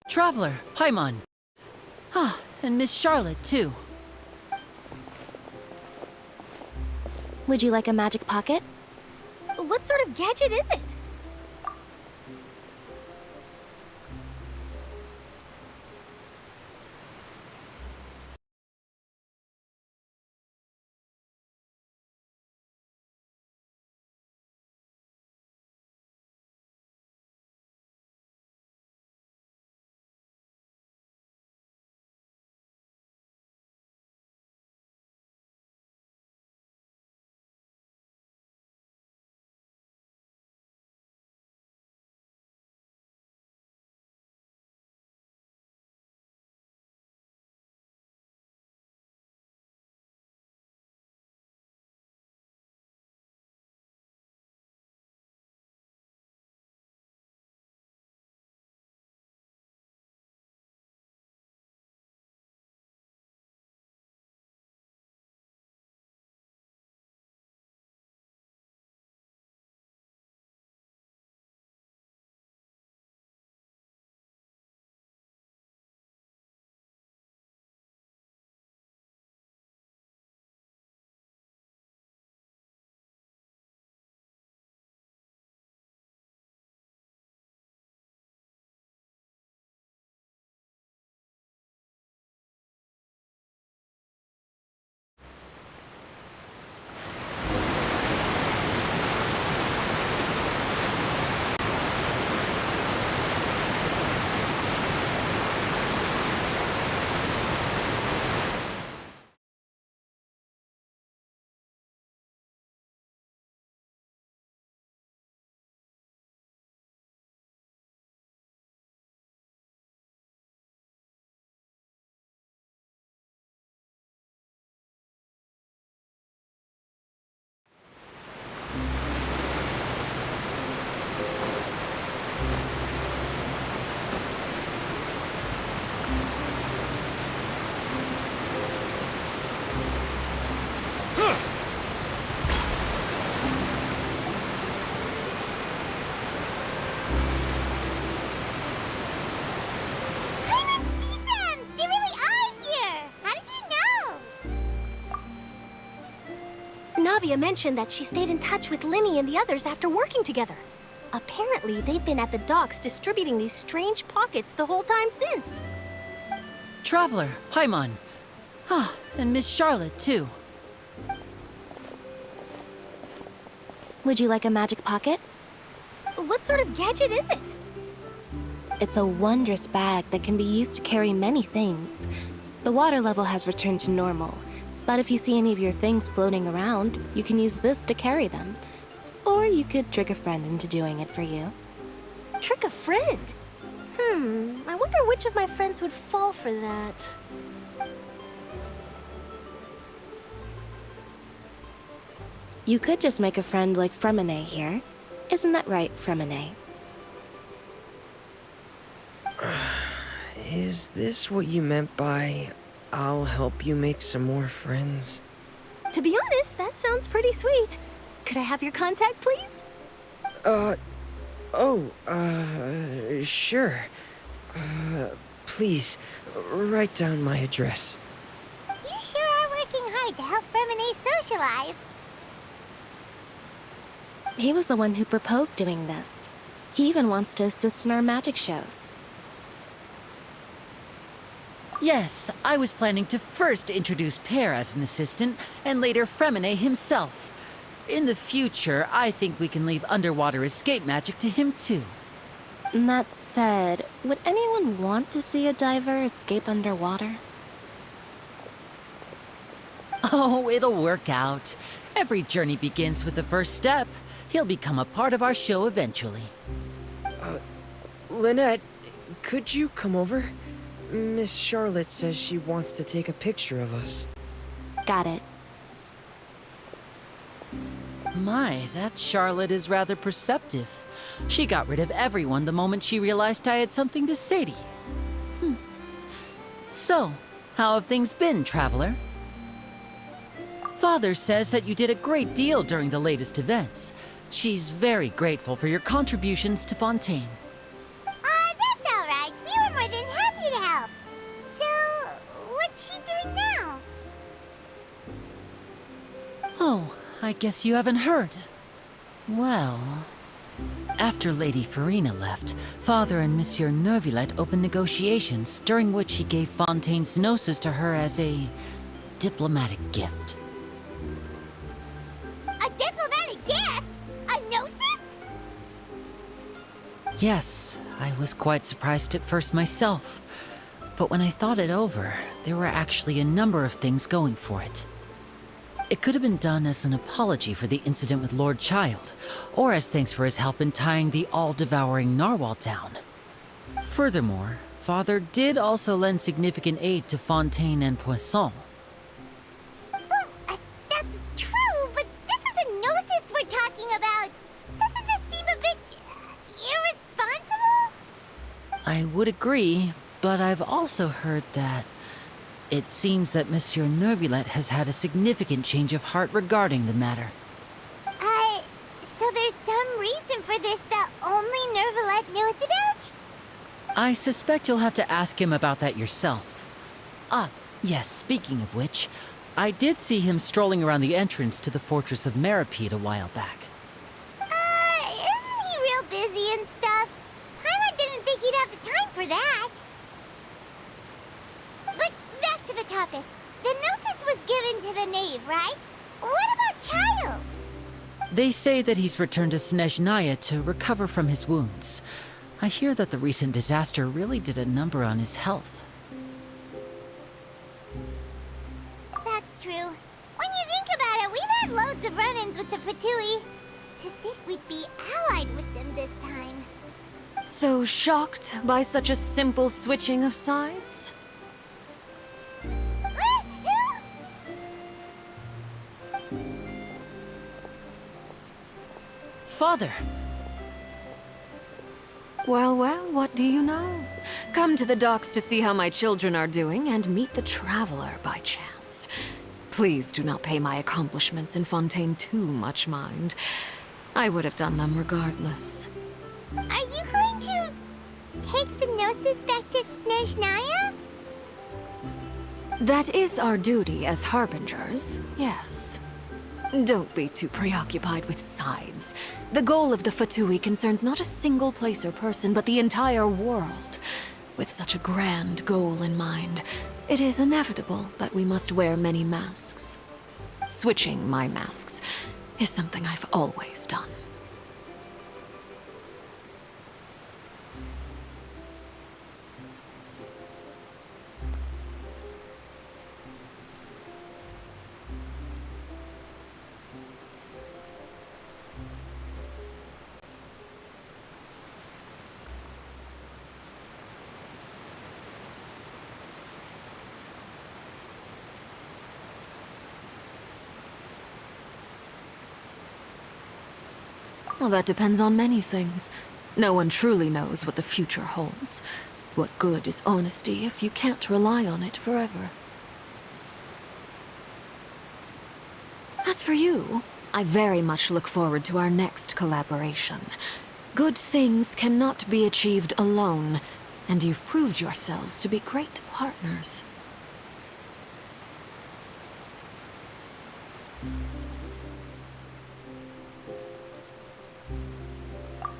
Traveler, Paimon. Ah, and Miss Charlotte, too. Would you like a magic pocket? What sort of gadget is it? Navia mentioned that she stayed in touch with Linny and the others after working together. Apparently, they've been at the docks distributing these strange pockets the whole time since. Traveler, Paimon. Ah, and Miss Charlotte, too. Would you like a magic pocket? What sort of gadget is it? It's a wondrous bag that can be used to carry many things. The water level has returned to normal, but if you see any of your things floating around, you can use this to carry them. Or you could trick a friend into doing it for you. Trick a friend? I wonder which of my friends would fall for that. You could just make a friend like Fremine here. Isn't that right, Fremine? Is this what you meant by, I'll help you make some more friends? To be honest, that sounds pretty sweet. Could I have your contact, please? Sure. Please, write down my address. You sure are working hard to help Fremine socialize. He was the one who proposed doing this. He even wants to assist in our magic shows. Yes, I was planning to first introduce Pear as an assistant, and later Fremine himself. In the future, I think we can leave underwater escape magic to him too. That said, would anyone want to see a diver escape underwater? Oh, it'll work out. Every journey begins with the first step. He'll become a part of our show eventually. Lynette, could you come over? Miss Charlotte says she wants to take a picture of us. Got it. My, that Charlotte is rather perceptive. She got rid of everyone the moment she realized I had something to say to you. So, how have things been, Traveler? Father says that you did a great deal during the latest events. She's very grateful for your contributions to Fontaine. That's all right. We were more than I guess you haven't heard. Well, after Lady Farina left, Father and Monsieur Neuvillette opened negotiations, during which he gave Fontaine's gnosis to her as a diplomatic gift. A diplomatic gift? A gnosis? Yes, I was quite surprised at first myself. But when I thought it over, there were actually a number of things going for it. It could have been done as an apology for the incident with Lord Child, or as thanks for his help in tying the all-devouring narwhal down. Furthermore, Father did also lend significant aid to Fontaine and Poisson. Well, that's true, but this is a gnosis we're talking about. Doesn't this seem a bit irresponsible? I would agree, but I've also heard that it seems that Monsieur Neuvillette has had a significant change of heart regarding the matter. So there's some reason for this that only Neuvillette knows about? I suspect you'll have to ask him about that yourself. Ah, yes, speaking of which, I did see him strolling around the entrance to the Fortress of Meripede a while back. Isn't he real busy and stuff? Paimon didn't think he'd have the time for that. But back to the topic. The gnosis was given to the knave, right? What about Child? They say that he's returned to Snezhnaya to recover from his wounds. I hear that the recent disaster really did a number on his health. That's true. When you think about it, we've had loads of run-ins with the Fatui. To think we'd be allied with them this time. So shocked by such a simple switching of sides? Father! Well, what do you know? Come to the docks to see how my children are doing and meet the Traveler by chance. Please do not pay my accomplishments in Fontaine too much mind. I would have done them regardless. Are you going to take the gnosis back to Snezhnaya? That is our duty as harbingers, yes. Don't be too preoccupied with sides. The goal of the Fatui concerns not a single place or person, but the entire world. With such a grand goal in mind, it is inevitable that we must wear many masks. Switching my masks is something I've always done. Well, that depends on many things. No one truly knows what the future holds. What good is honesty if you can't rely on it forever? As for you, I very much look forward to our next collaboration. Good things cannot be achieved alone, and you've proved yourselves to be great partners.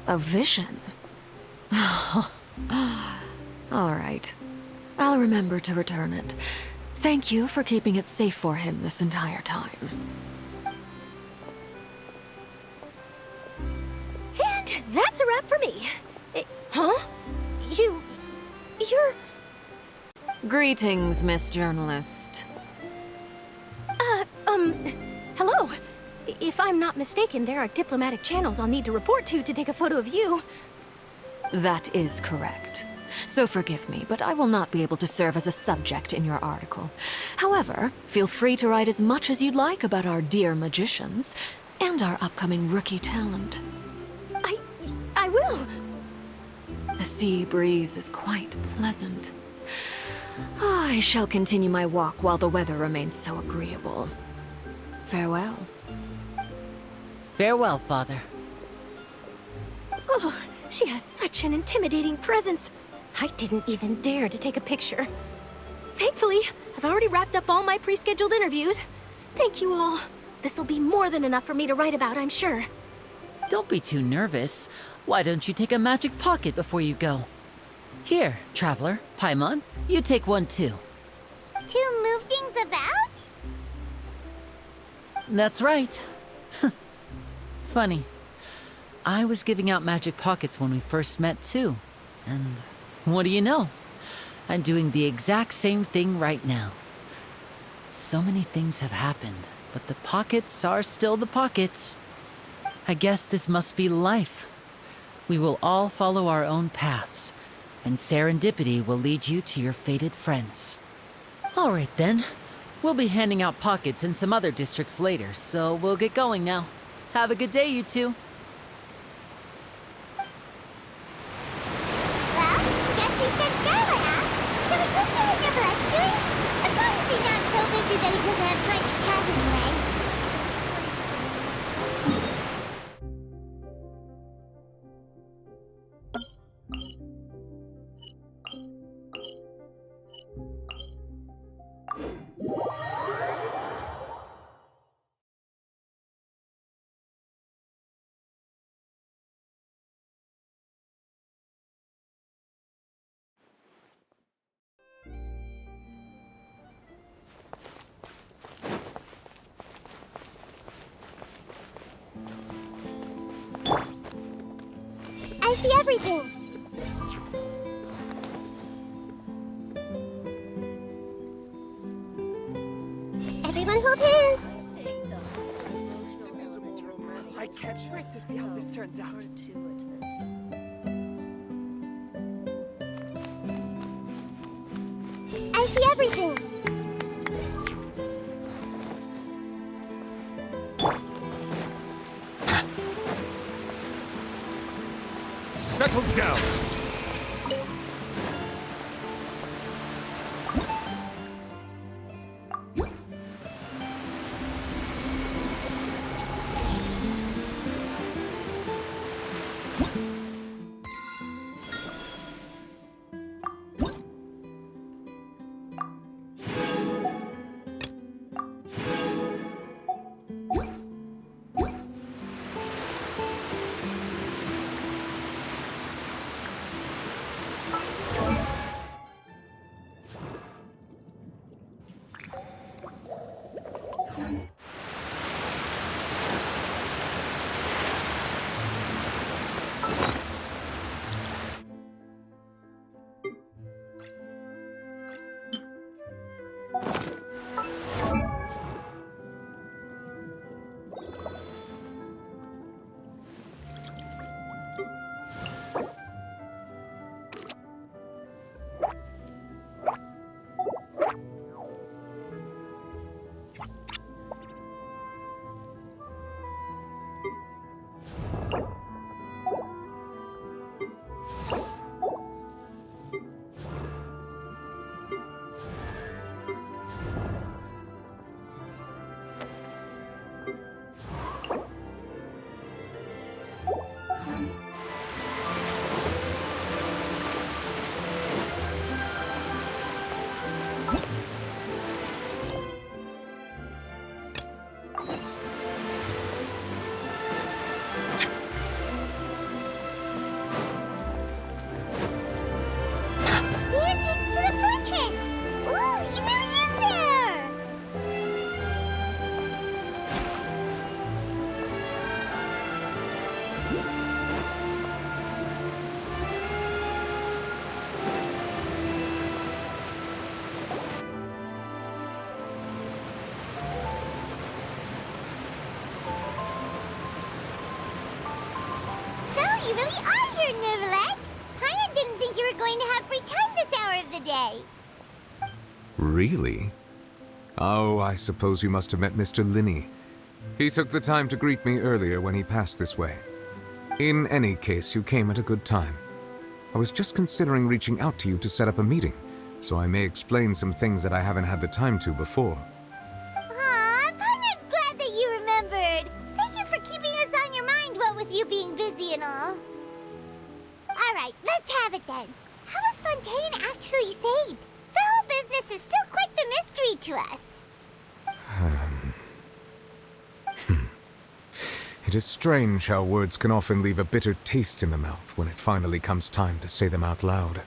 A vision? All right. I'll remember to return it. Thank you for keeping it safe for him this entire time. And that's a wrap for me. Huh? You're... Greetings, Miss Journalist. Hello. If I'm not mistaken, there are diplomatic channels I'll need to report to take a photo of you. That is correct. So forgive me, but I will not be able to serve as a subject in your article. However, feel free to write as much as you'd like about our dear magicians and our upcoming rookie talent. I will. The sea breeze is quite pleasant. I shall continue my walk while the weather remains so agreeable. Farewell. Farewell, Father. Oh, she has such an intimidating presence. I didn't even dare to take a picture. Thankfully, I've already wrapped up all my pre-scheduled interviews. Thank you all. This'll be more than enough for me to write about, I'm sure. Don't be too nervous. Why don't you take a magic pocket before you go? Here, Traveler, Paimon, you take one too. To move things about? That's right. Funny. I was giving out magic pockets when we first met too. And what do you know? I'm doing the exact same thing right now. So many things have happened, but the pockets are still the pockets. I guess this must be life. We will all follow our own paths, and serendipity will lead you to your fated friends. All right then. We'll be handing out pockets in some other districts later, so we'll get going now. Have a good day, you two. Well, guess we sent Charlotte, huh? Shall we go see what Nibble's doing? As long as he's not so busy that he doesn't have time to chat anyway. I see everything. Everyone hold hands. I can't wait to see how this turns out. I see everything. Settle down! You really are here, Nivelette. Paimon didn't think you were going to have free time this hour of the day. Really? Oh, I suppose you must have met Mr. Linney. He took the time to greet me earlier when he passed this way. In any case, you came at a good time. I was just considering reaching out to you to set up a meeting, so I may explain some things that I haven't had the time to before. Aw, Paimon's glad that you remembered. Thank you for keeping us on your mind, what with you being busy and all. Alright, let's have it then. How was Fontaine actually saved? The whole business is still quite the mystery to us. It is strange how words can often leave a bitter taste in the mouth when it finally comes time to say them out loud.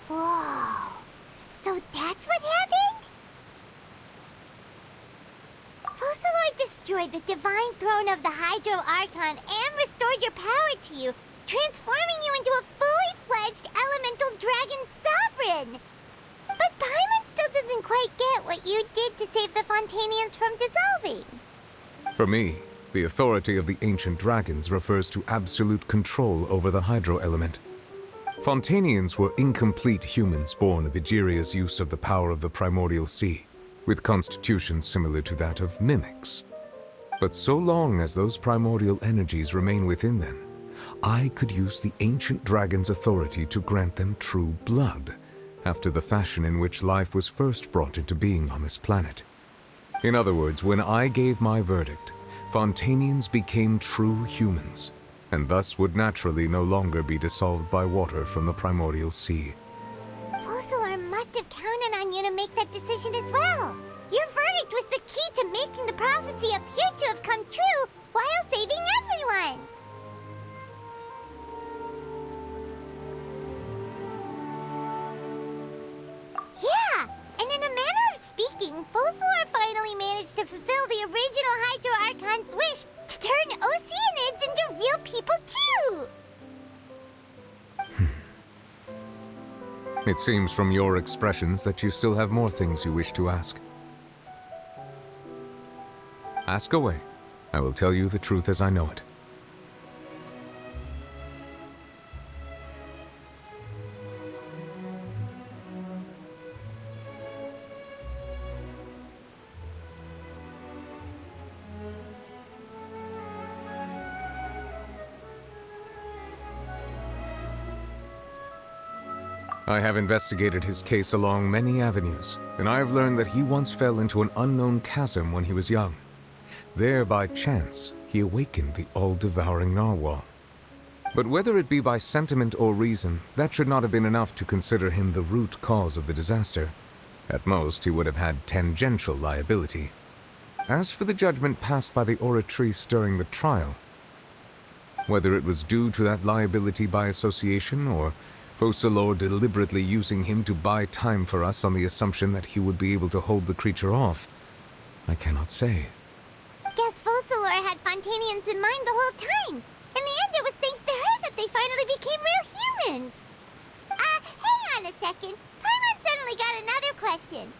Whoa. So that's what happened? Focalor destroyed the divine throne of the Hydro Archon and restored your power to you, transforming you into a fully fledged elemental dragon sovereign. But Paimon still doesn't quite get what you did to save the Fontanians from dissolving. For me, the authority of the ancient dragons refers to absolute control over the hydro element. Fontanians were incomplete humans born of Egeria's use of the power of the primordial sea, with constitutions similar to that of mimics. But so long as those primordial energies remain within them, I could use the ancient dragon's authority to grant them true blood, after the fashion in which life was first brought into being on this planet. In other words, when I gave my verdict, Fontanians became true humans, and thus would naturally no longer be dissolved by water from the primordial sea. Focalor must have counted on you to make that decision as well. Your verdict was the key to making the prophecy appear to have come true while saving everyone. Yeah, and in a manner of speaking, Focalor finally managed to fulfill the original Hydro Archon's wish to turn Oceanids into real people too! It seems from your expressions that you still have more things you wish to ask. Ask away. I will tell you the truth as I know it. I have investigated his case along many avenues, and I have learned that he once fell into an unknown chasm when he was young. There, by chance, he awakened the all-devouring narwhal. But whether it be by sentiment or reason, that should not have been enough to consider him the root cause of the disaster. At most, he would have had tangential liability. As for the judgment passed by the oratrice during the trial, whether it was due to that liability by association, or Focalor deliberately using him to buy time for us on the assumption that he would be able to hold the creature off, I cannot say. Guess Focalor had Fontanians in mind the whole time. In the end, it was thanks to her that they finally became real humans. Hang on a second. Paimon suddenly got another question.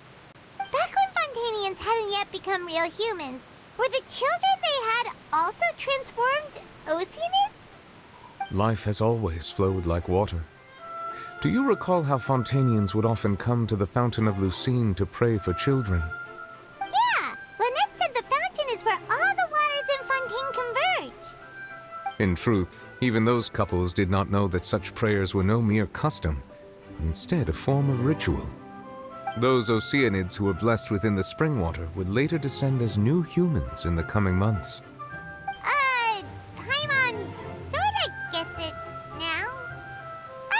Back when Fontanians hadn't yet become real humans, were the children they had also transformed Oceanids? Life has always flowed like water. Do you recall how Fontanians would often come to the Fountain of Lucine to pray for children? Yeah, Lynette said the fountain is where all the waters in Fontaine converge. In truth, even those couples did not know that such prayers were no mere custom, but instead a form of ritual. Those Oceanids who were blessed within the spring water would later descend as new humans in the coming months. Paimon sorta gets it now.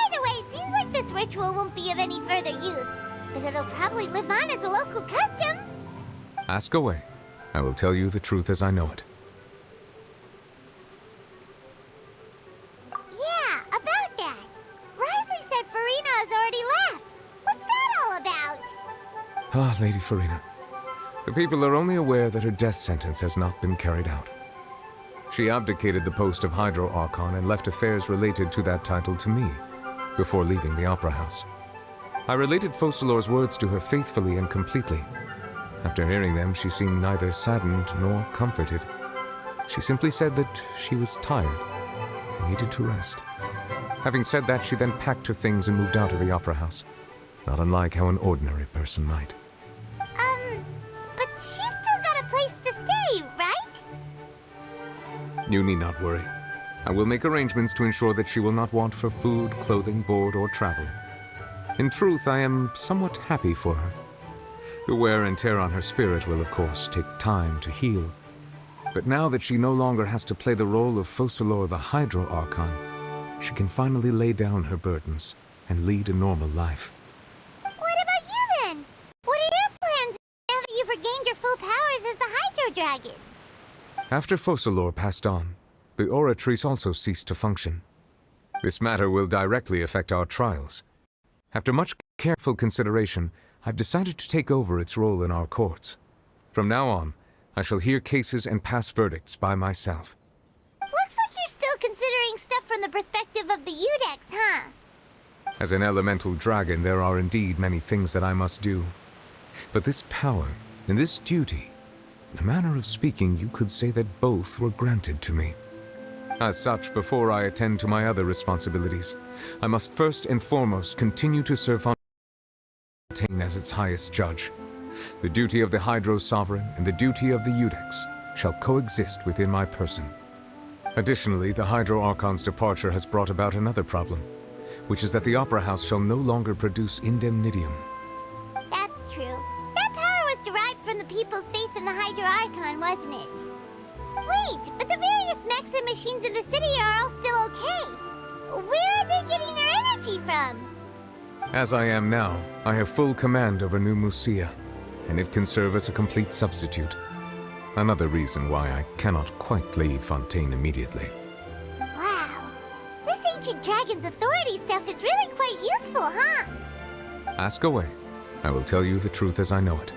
Either way, it seems like this ritual won't be of any further use, but it'll probably live on as a local custom. Ask away. I will tell you the truth as I know it. Yeah, about that. Risley said Farina has already left. What's that all about? Ah, Lady Farina. The people are only aware that her death sentence has not been carried out. She abdicated the post of Hydro Archon and left affairs related to that title to me, before leaving the Opera House. I related Focalor's words to her faithfully and completely. After hearing them, she seemed neither saddened nor comforted. She simply said that she was tired and needed to rest. Having said that, she then packed her things and moved out of the Opera House, not unlike how an ordinary person might. But she's still got a place to stay, right? You need not worry. I will make arrangements to ensure that she will not want for food, clothing, board, or travel. In truth, I am somewhat happy for her. The wear and tear on her spirit will, of course, take time to heal. But now that she no longer has to play the role of Focalor the Hydro Archon, she can finally lay down her burdens and lead a normal life. What about you then? What are your plans now that you've regained your full powers as the Hydro Dragon? After Focalor passed on, the Oratrice also ceased to function. This matter will directly affect our trials. After much careful consideration, I've decided to take over its role in our courts. From now on, I shall hear cases and pass verdicts by myself. Looks like you're still considering stuff from the perspective of the Udex, huh? As an elemental dragon, there are indeed many things that I must do. But this power and this duty, in a manner of speaking, you could say that both were granted to me. As such, before I attend to my other responsibilities, I must first and foremost continue to serve Fontaine as its highest judge. The duty of the Hydro Sovereign and the duty of the Udex shall coexist within my person. Additionally, the Hydro Archon's departure has brought about another problem, which is that the Opera House shall no longer produce indemnitium. That's true. That power was derived from the people's faith in the Hydro Archon, wasn't it? Wait, but the various mechs and machines in the city are all still okay. Where are they getting their energy from? As I am now, I have full command over New Musia, and it can serve as a complete substitute. Another reason why I cannot quite leave Fontaine immediately. Wow. This ancient dragon's authority stuff is really quite useful, huh? Ask away. I will tell you the truth as I know it.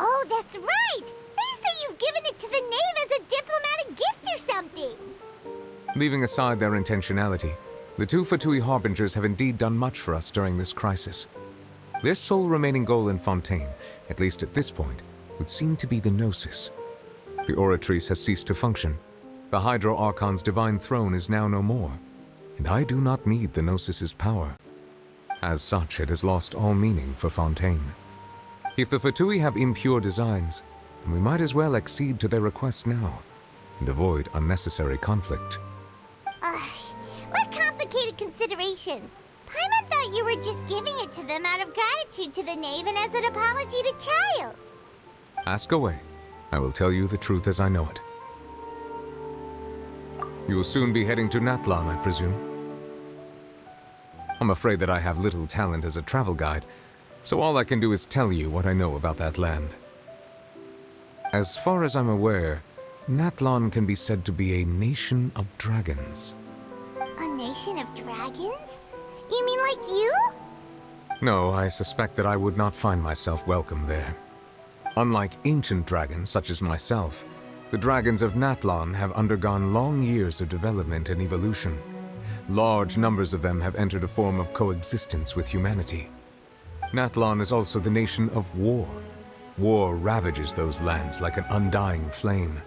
Oh, that's right! They say you've given it to the knave as a diplomatic gift or something! Leaving aside their intentionality, the two Fatui Harbingers have indeed done much for us during this crisis. Their sole remaining goal in Fontaine, at least at this point, would seem to be the Gnosis. The Oratrice has ceased to function. The Hydro Archon's divine throne is now no more, and I do not need the Gnosis's power. As such, it has lost all meaning for Fontaine. If the Fatui have impure designs, then we might as well accede to their requests now, and avoid unnecessary conflict. What complicated considerations! Paimon thought you were just giving it to them out of gratitude to the knave and as an apology to Child. Ask away. I will tell you the truth as I know it. You will soon be heading to Natlan, I presume. I'm afraid that I have little talent as a travel guide, so all I can do is tell you what I know about that land. As far as I'm aware, Natlan can be said to be a nation of dragons. A nation of dragons? You mean like you? No, I suspect that I would not find myself welcome there. Unlike ancient dragons such as myself, the dragons of Natlan have undergone long years of development and evolution. Large numbers of them have entered a form of coexistence with humanity. Natlan is also the nation of war. War ravages those lands like an undying flame.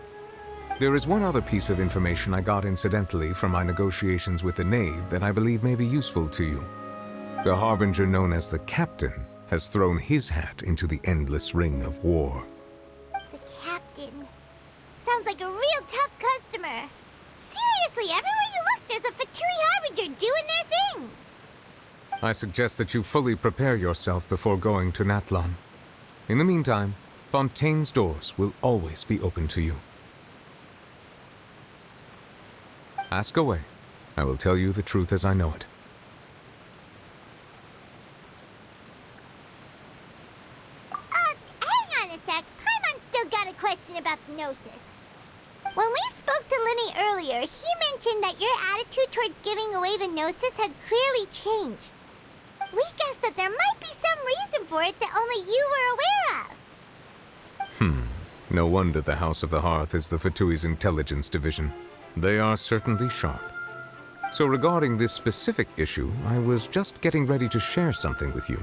There is one other piece of information I got incidentally from my negotiations with the Knave that I believe may be useful to you. The Harbinger known as the Captain has thrown his hat into the endless ring of war. The captain. Sounds like a real tough customer. Seriously, everywhere you look, there's a Fatui Harbinger doing their thing. I suggest that you fully prepare yourself before going to Natlan. In the meantime, Fontaine's doors will always be open to you. Ask away. I will tell you the truth as I know it. Hang on a sec. Paimon's still got a question about the Gnosis. When we spoke to Linny earlier, he mentioned that your attitude towards giving away the Gnosis had clearly changed. We guessed that there might be some reason for it that only you were aware of. No wonder the House of the Hearth is the Fatui's intelligence division. They are certainly sharp. So regarding this specific issue, I was just getting ready to share something with you.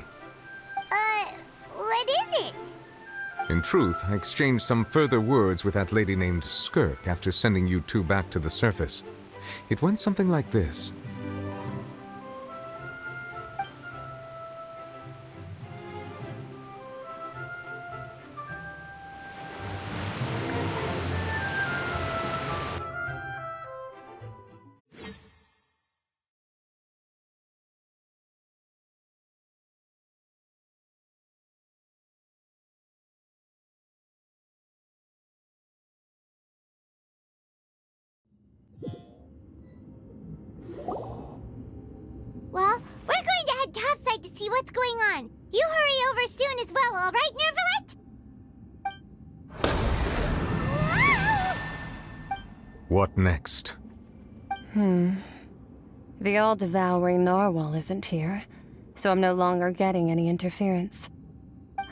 What is it? In truth, I exchanged some further words with that lady named Skirk after sending you two back to the surface. It went something like this. Well, we're going to head topside to see what's going on. You hurry over soon as well, all right, Nervalet? What next? The all-devouring narwhal isn't here, so I'm no longer getting any interference.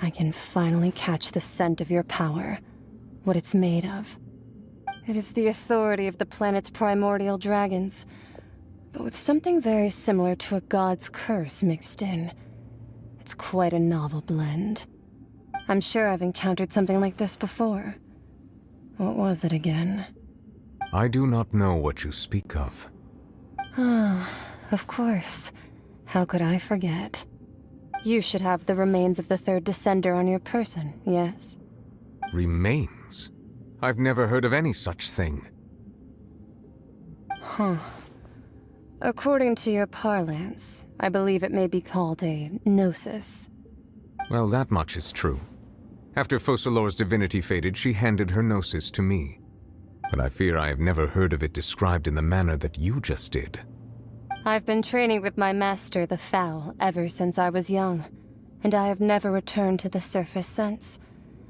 I can finally catch the scent of your power, what it's made of. It is the authority of the planet's primordial dragons, but with something very similar to a god's curse mixed in. It's quite a novel blend. I'm sure I've encountered something like this before. What was it again? I do not know what you speak of. Of course. How could I forget? You should have the remains of the third descender on your person, yes? Remains? I've never heard of any such thing. According to your parlance, I believe it may be called a gnosis. Well, that much is true. After Focalor's divinity faded, she handed her gnosis to me. But I fear I have never heard of it described in the manner that you just did. I've been training with my master, the Foul, ever since I was young, and I have never returned to the surface since.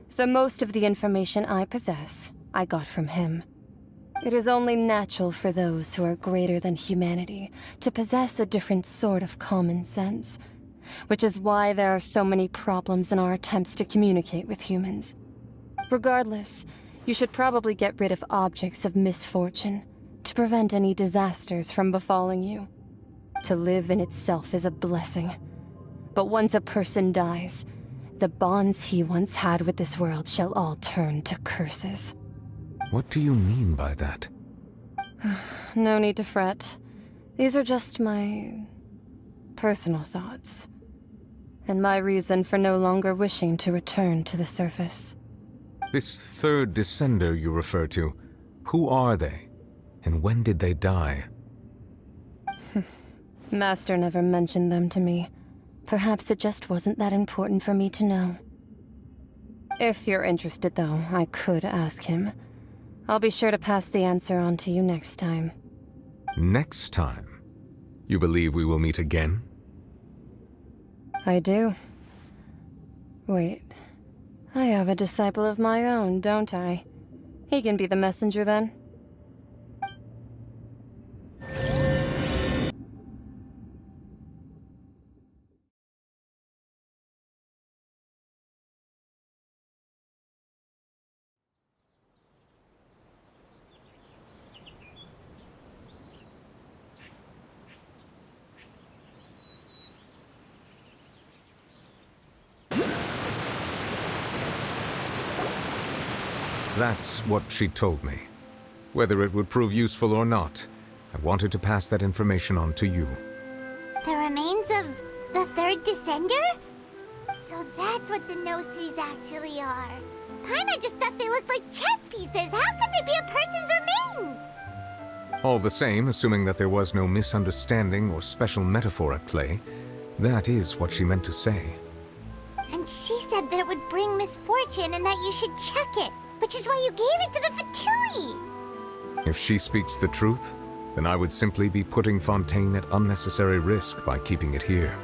So most of the information I possess, I got from him. It is only natural for those who are greater than humanity to possess a different sort of common sense, which is why there are so many problems in our attempts to communicate with humans. Regardless, you should probably get rid of objects of misfortune to prevent any disasters from befalling you. To live in itself is a blessing, but once a person dies, the bonds he once had with this world shall all turn to curses. What do you mean by that? No need to fret. These are just my personal thoughts, and my reason for no longer wishing to return to the surface. This third descender you refer to, who are they? And when did they die? Master never mentioned them to me. Perhaps it just wasn't that important for me to know. If you're interested, though, I could ask him. I'll be sure to pass the answer on to you next time. Next time? You believe we will meet again? I do. Wait. I have a disciple of my own, don't I? He can be the messenger then. That's what she told me. Whether it would prove useful or not, I wanted to pass that information on to you. The remains of the third descender? So that's what the Gnosis actually are. Paimon just thought they looked like chess pieces. How could they be a person's remains? All the same, assuming that there was no misunderstanding or special metaphor at play, that is what she meant to say. And she said that it would bring misfortune and that you should check it, which is why you gave it to the Fatui. If she speaks the truth, then I would simply be putting Fontaine at unnecessary risk by keeping it here.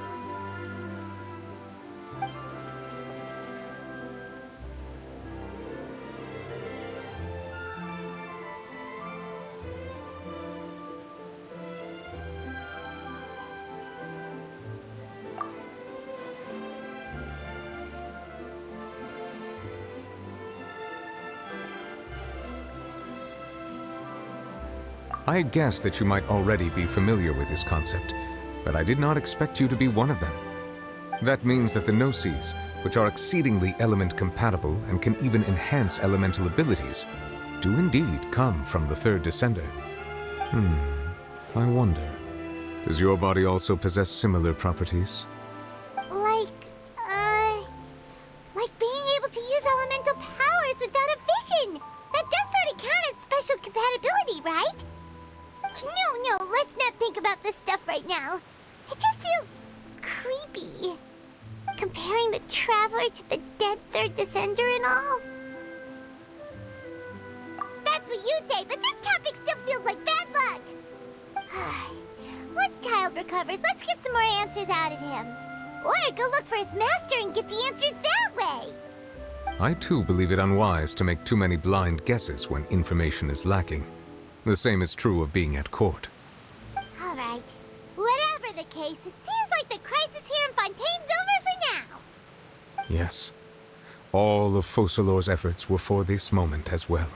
I had guessed that you might already be familiar with this concept, but I did not expect you to be one of them. That means that the Gnosis, which are exceedingly element-compatible and can even enhance elemental abilities, do indeed come from the third descender. I wonder, does your body also possess similar properties? Like being able to use elemental powers without a vision. That does sort of count as special compatibility, right? No, let's not think about this stuff right now. It just feels creepy. Comparing the Traveler to the dead third descender and all. That's what you say, but this topic still feels like bad luck. Once Child recovers, let's get some more answers out of him. Or go look for his master and get the answers that way. I too believe it unwise to make too many blind guesses when information is lacking. The same is true of being at court. All right. Whatever the case, it seems like the crisis here in Fontaine's over for now. Yes. All of Focalor's efforts were for this moment as well.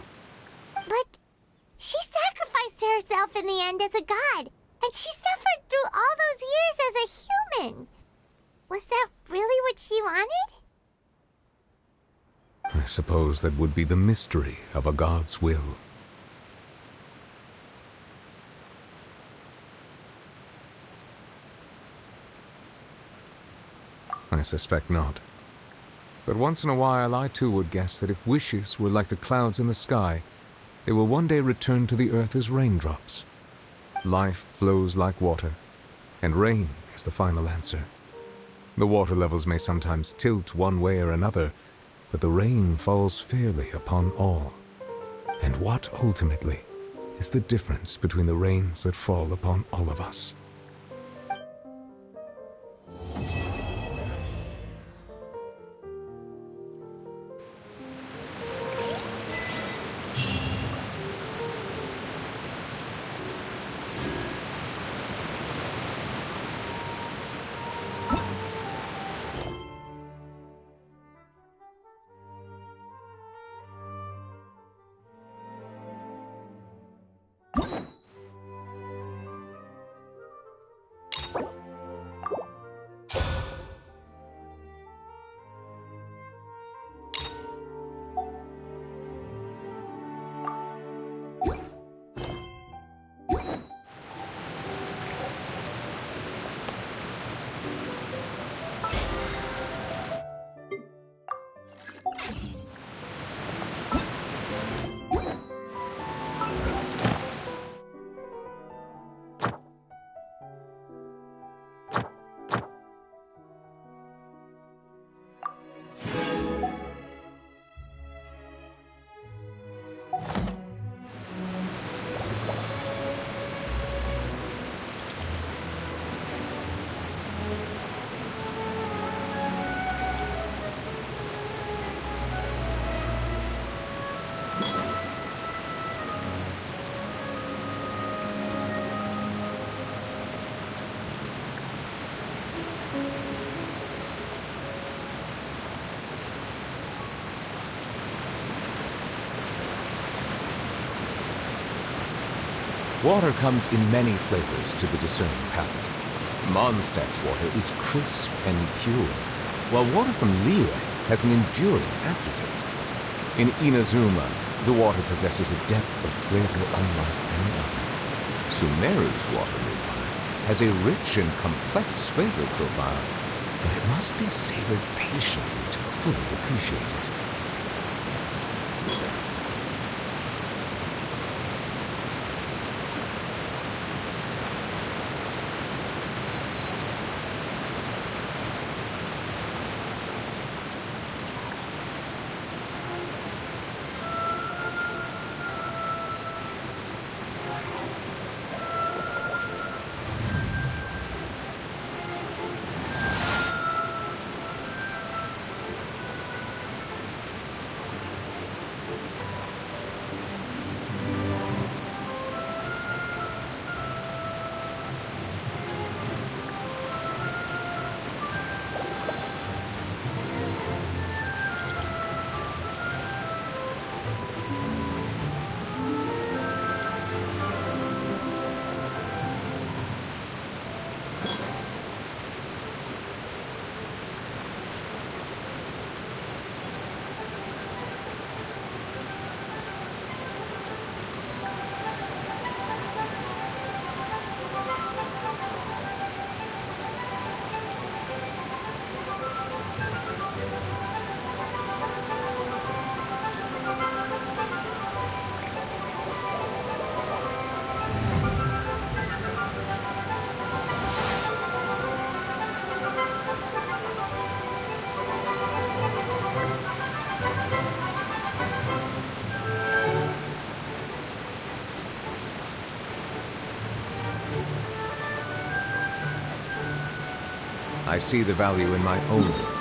But she sacrificed herself in the end as a god, and she suffered through all those years as a human. Was that really what she wanted? I suppose that would be the mystery of a god's will. I suspect not. But once in a while, I too would guess that if wishes were like the clouds in the sky, they will one day return to the earth as raindrops. Life flows like water, and rain is the final answer. The water levels may sometimes tilt one way or another, but the rain falls fairly upon all. And what, ultimately, is the difference between the rains that fall upon all of us? Water comes in many flavors to the discerning palate. Mondstadt's water is crisp and pure, while water from Liyue has an enduring aftertaste. In Inazuma, The water possesses a depth of flavor unlike any other. Sumeru's water, meanwhile, has a rich and complex flavor profile, but it must be savored patiently to fully appreciate it. I see the value in my own work.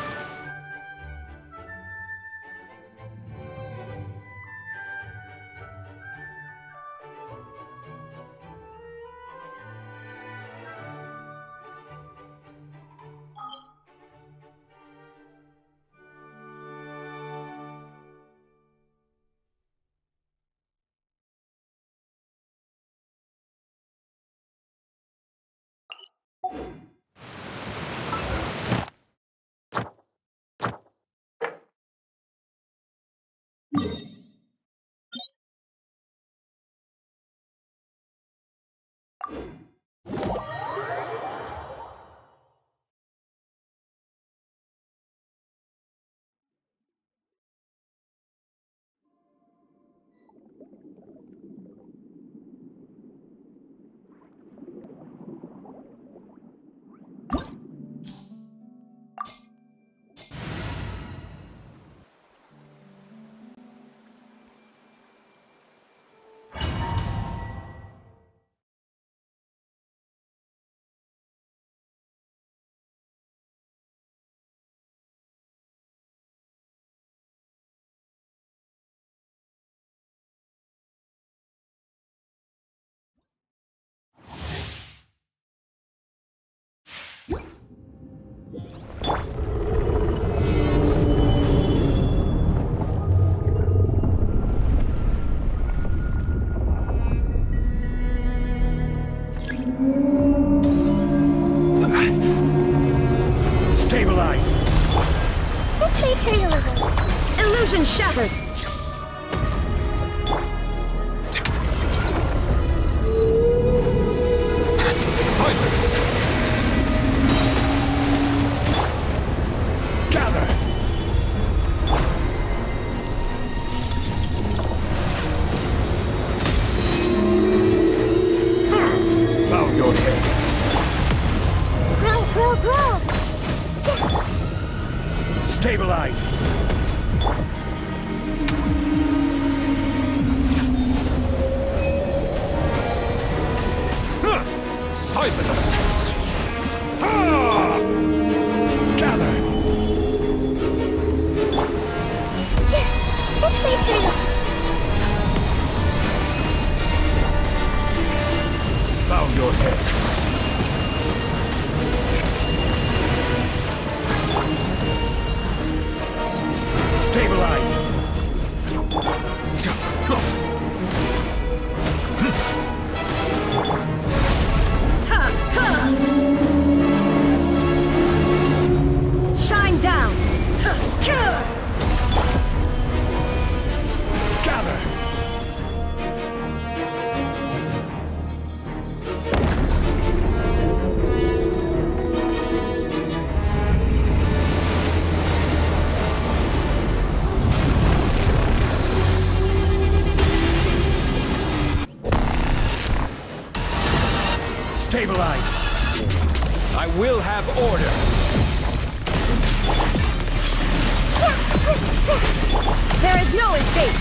Stabilize! This may hurt a little. Illusion shattered! Silence! Gather! Bow your head. Grow! Stabilize! Silence! Gather! This may hurt a little. Bow your head. Stabilize! Shine down! Gather! Stabilize! I will have order! There is no escape!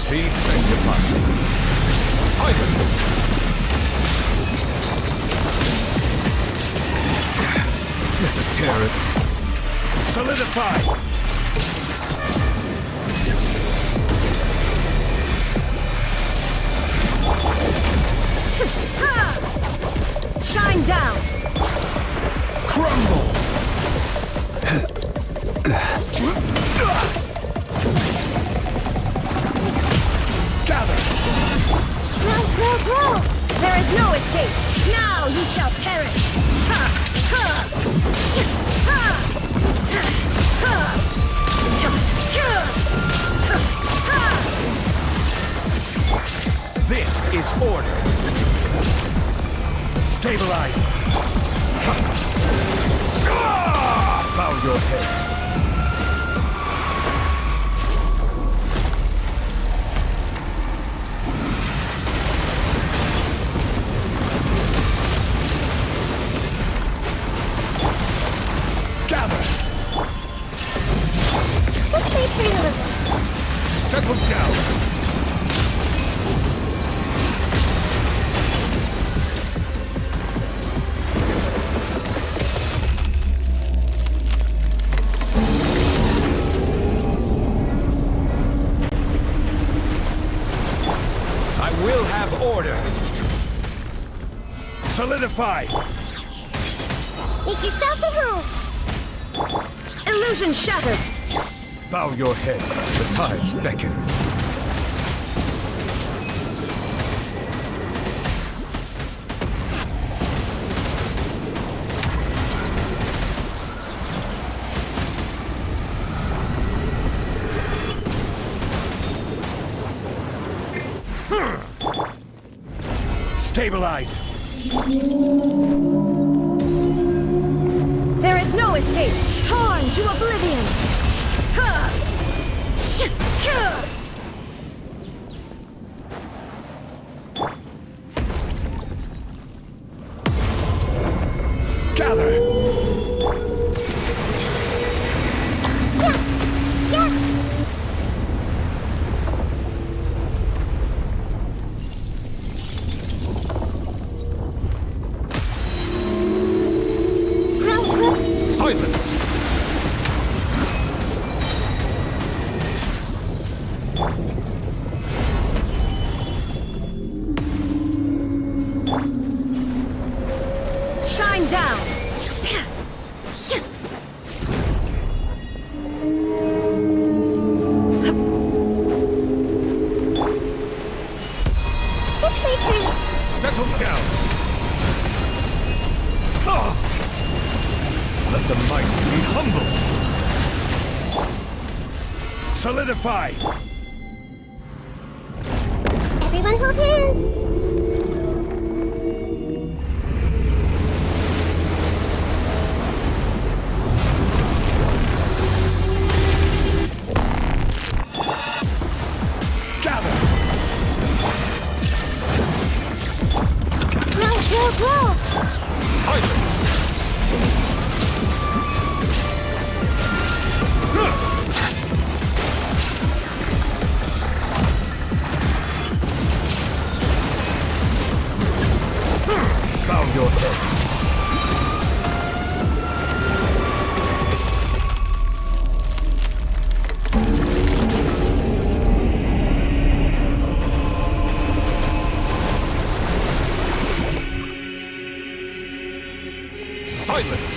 Be sanctified! Silence! There's a turret. Solidify! Shine down! Crumble! Gather! Grow! There is no escape! Now you shall perish! This is order! Stabilize! Bow your head! Gather! Let's stay free a little. Settle down! I will have order! Solidify! Make yourselves at home. Illusion shattered! Bow your head. The tides beckon. Stabilize! There is no escape! Torn to oblivion! Gather! Silence! Shine down! Let's stay free. Settle down! Ah! Let the mighty be humble! Solidify! Everyone hold hands. Gather! Grow. Silence! Bow your head. Silence!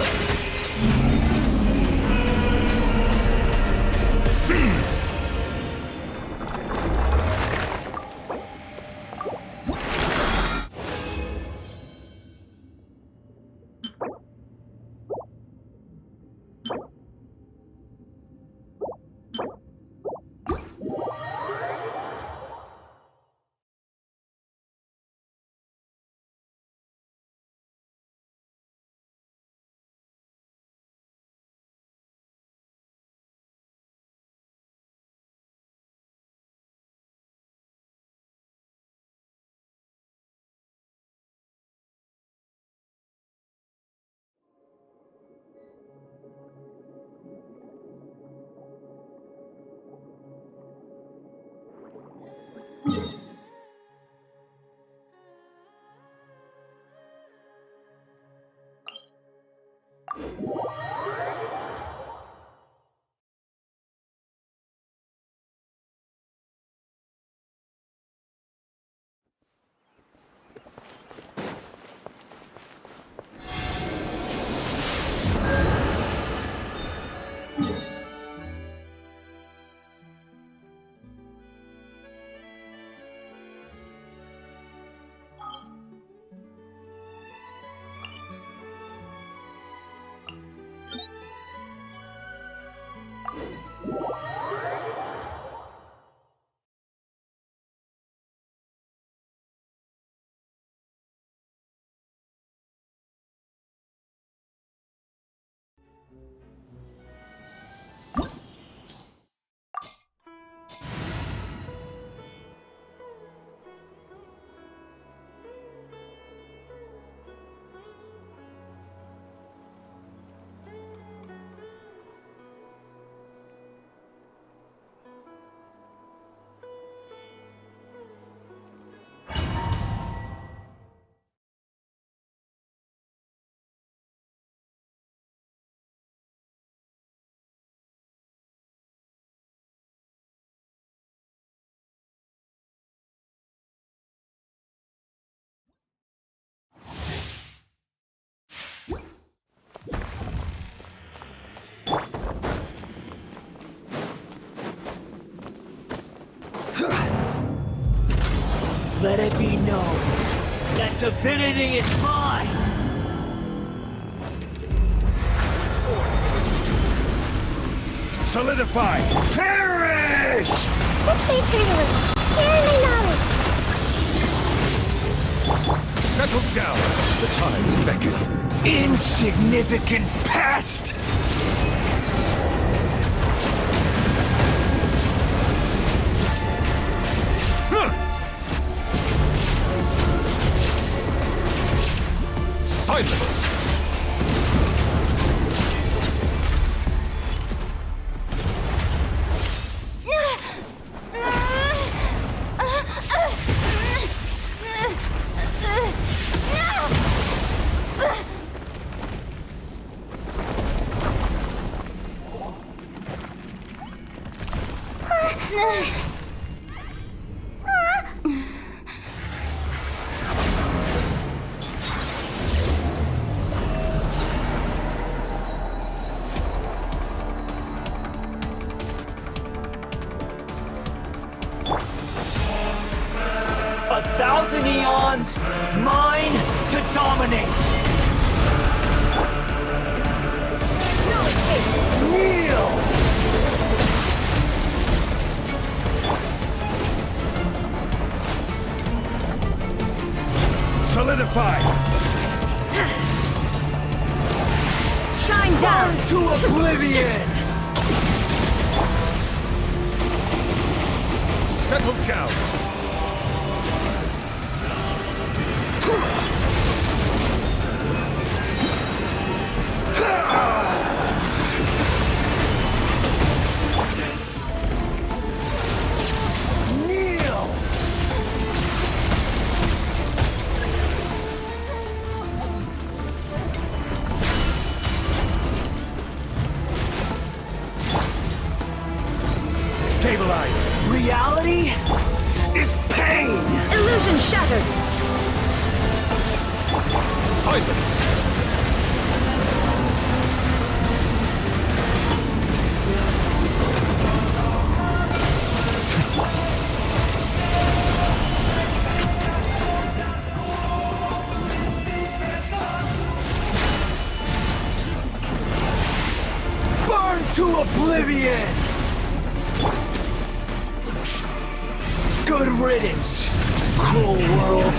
Let it be known that divinity is mine! Solidify! Perish! This way, Colonel. Share my knowledge. Settle down! The tides beckon. Insignificant pest! Silence! A thousand eons, mine to dominate! Kneel! Solidify! Shine down to oblivion! Settle down! Kneel! Stabilize! Reality is pain! Illusion shattered! Silence! Burn to oblivion! Good riddance, cruel world!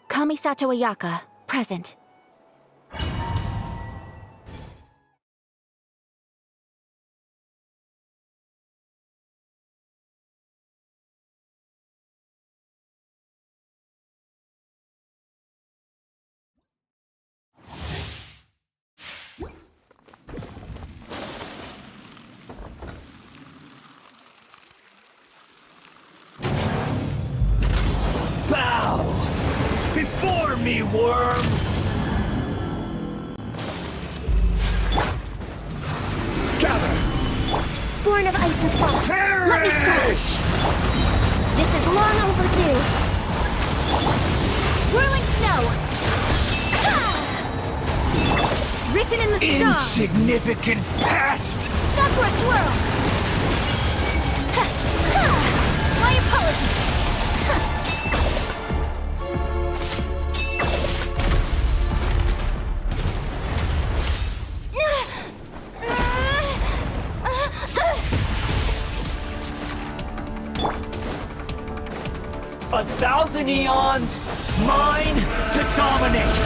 Kamisato Ayaka, present. Bow! Before me, worm! Gather! Born of ice and frost. Let me scratch. This is long overdue. Whirling snow. Ha! Written in the stars. Insignificant pest! Sakura swirl. Ha! Ha! My apologies. A thousand eons, Mine to dominate!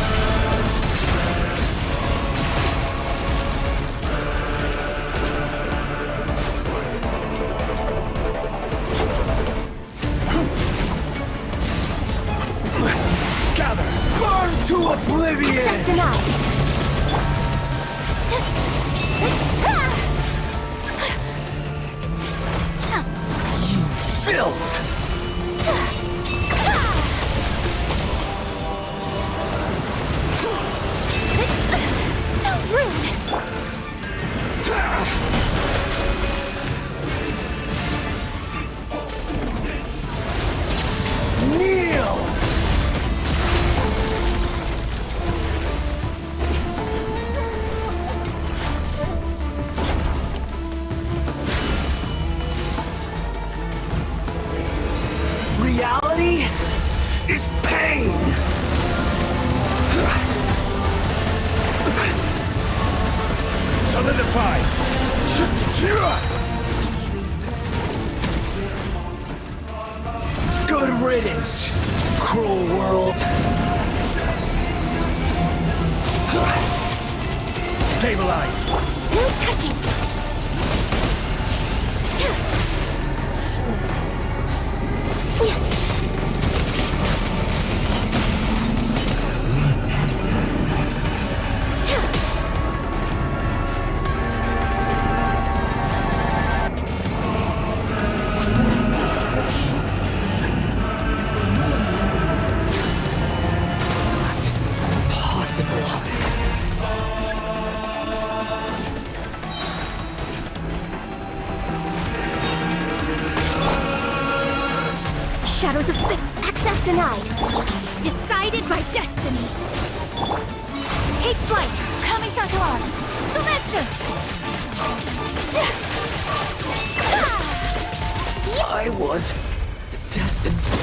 Gather! Burn to oblivion! Access denied. You filth! So rude! Kneel! Reality is pain! Solidify! Good riddance, cruel world! Stabilize! No touching! Shadows of Fate. Access denied. Decided by destiny. Take flight. Kamisato art. Sumetsu. I was destined for.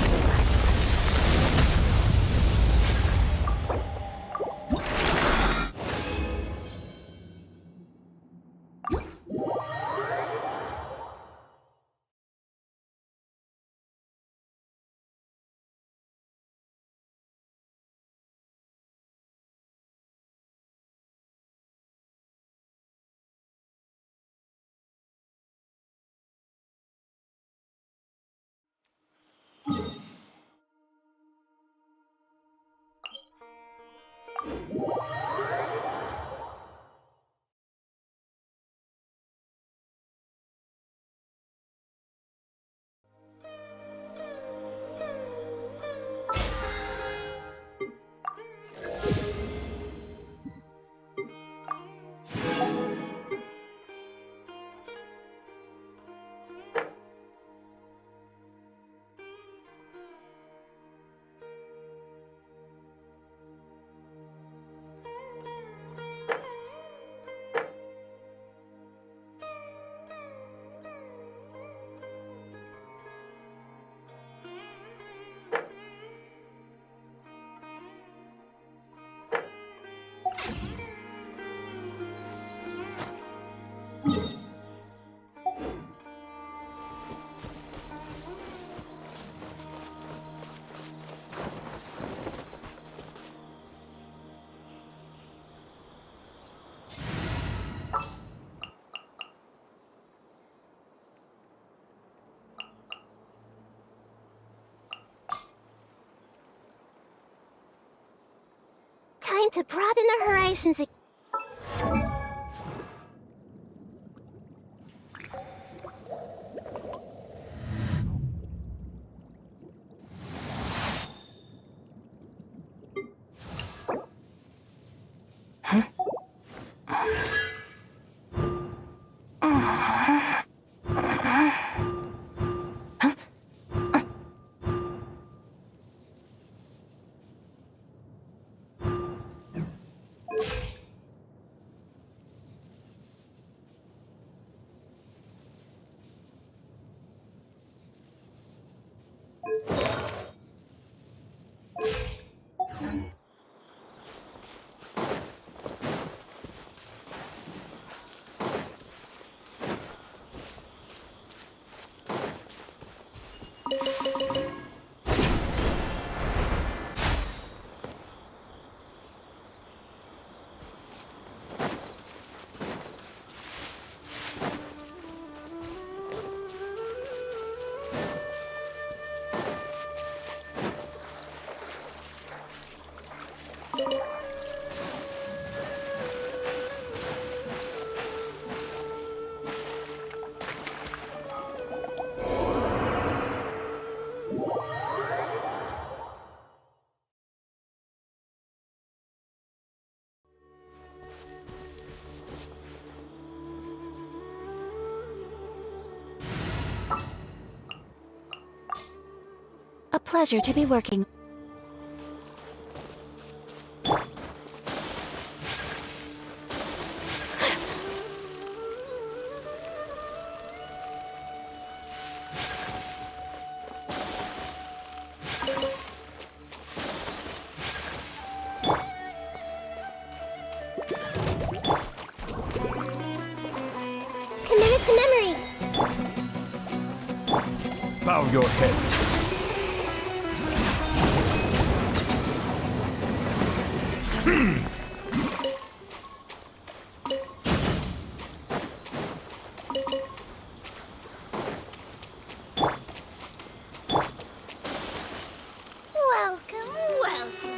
Time to broaden the horizons again. pleasure to be working. Commit it to memory. Bow your head. Welcome, welcome.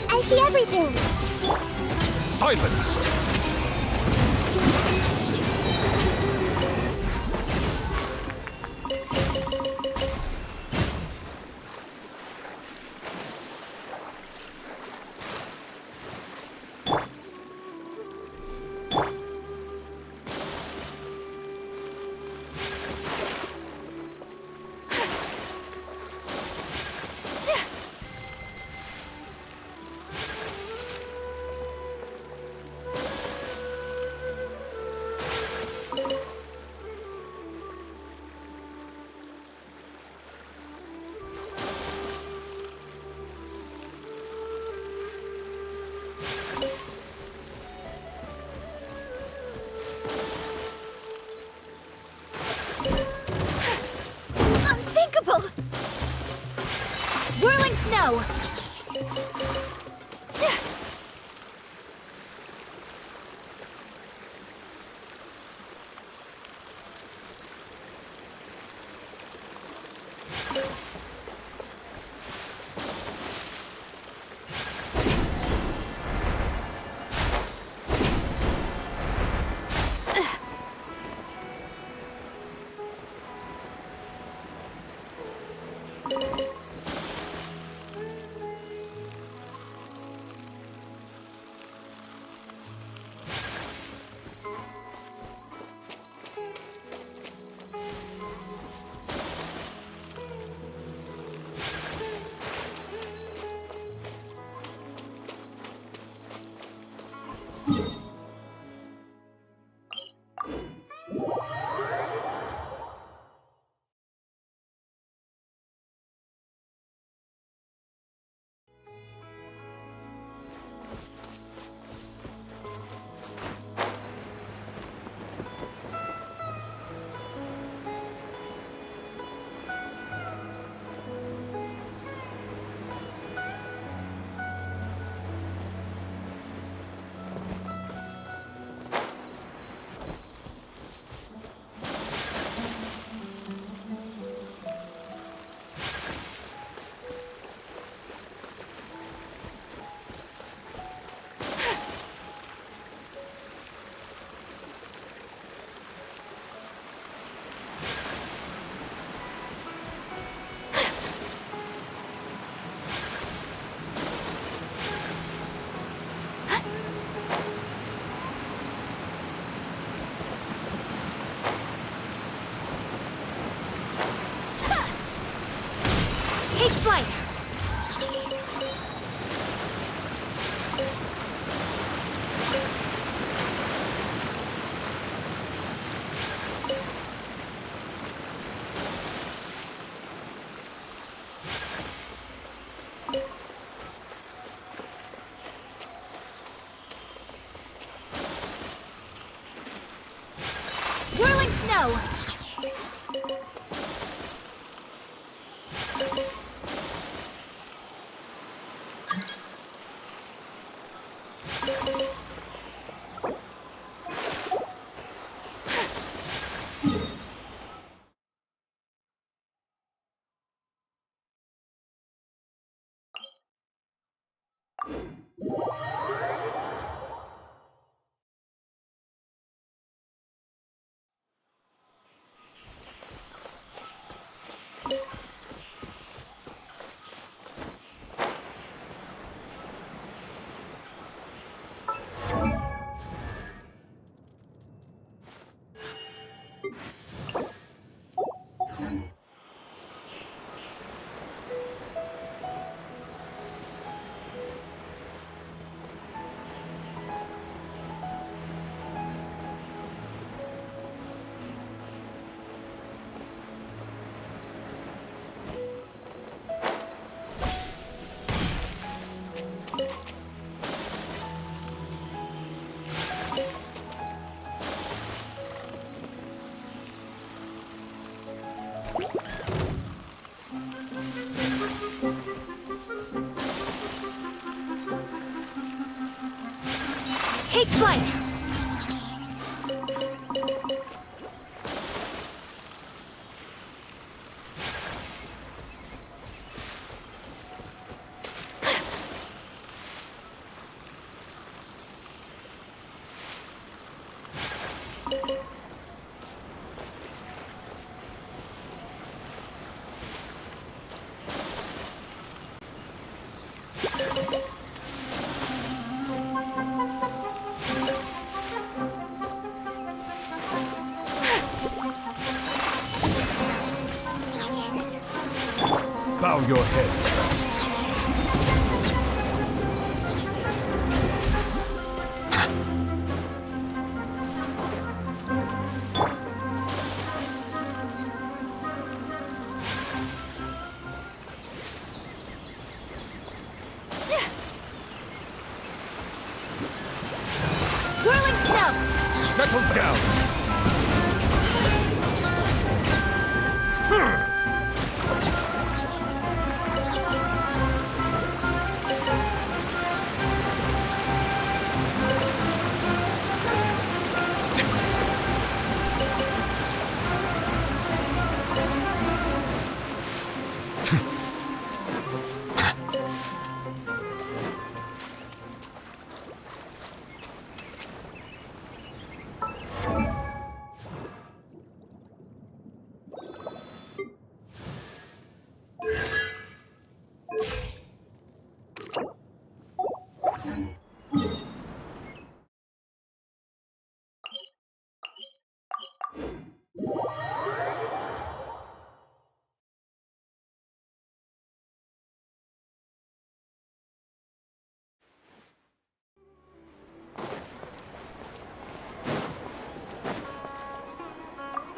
I see everything. Silence! Unthinkable! Whirling snow! Take flight! Whirling snow! Take flight! Bow your head. Whirling snow! Settle down.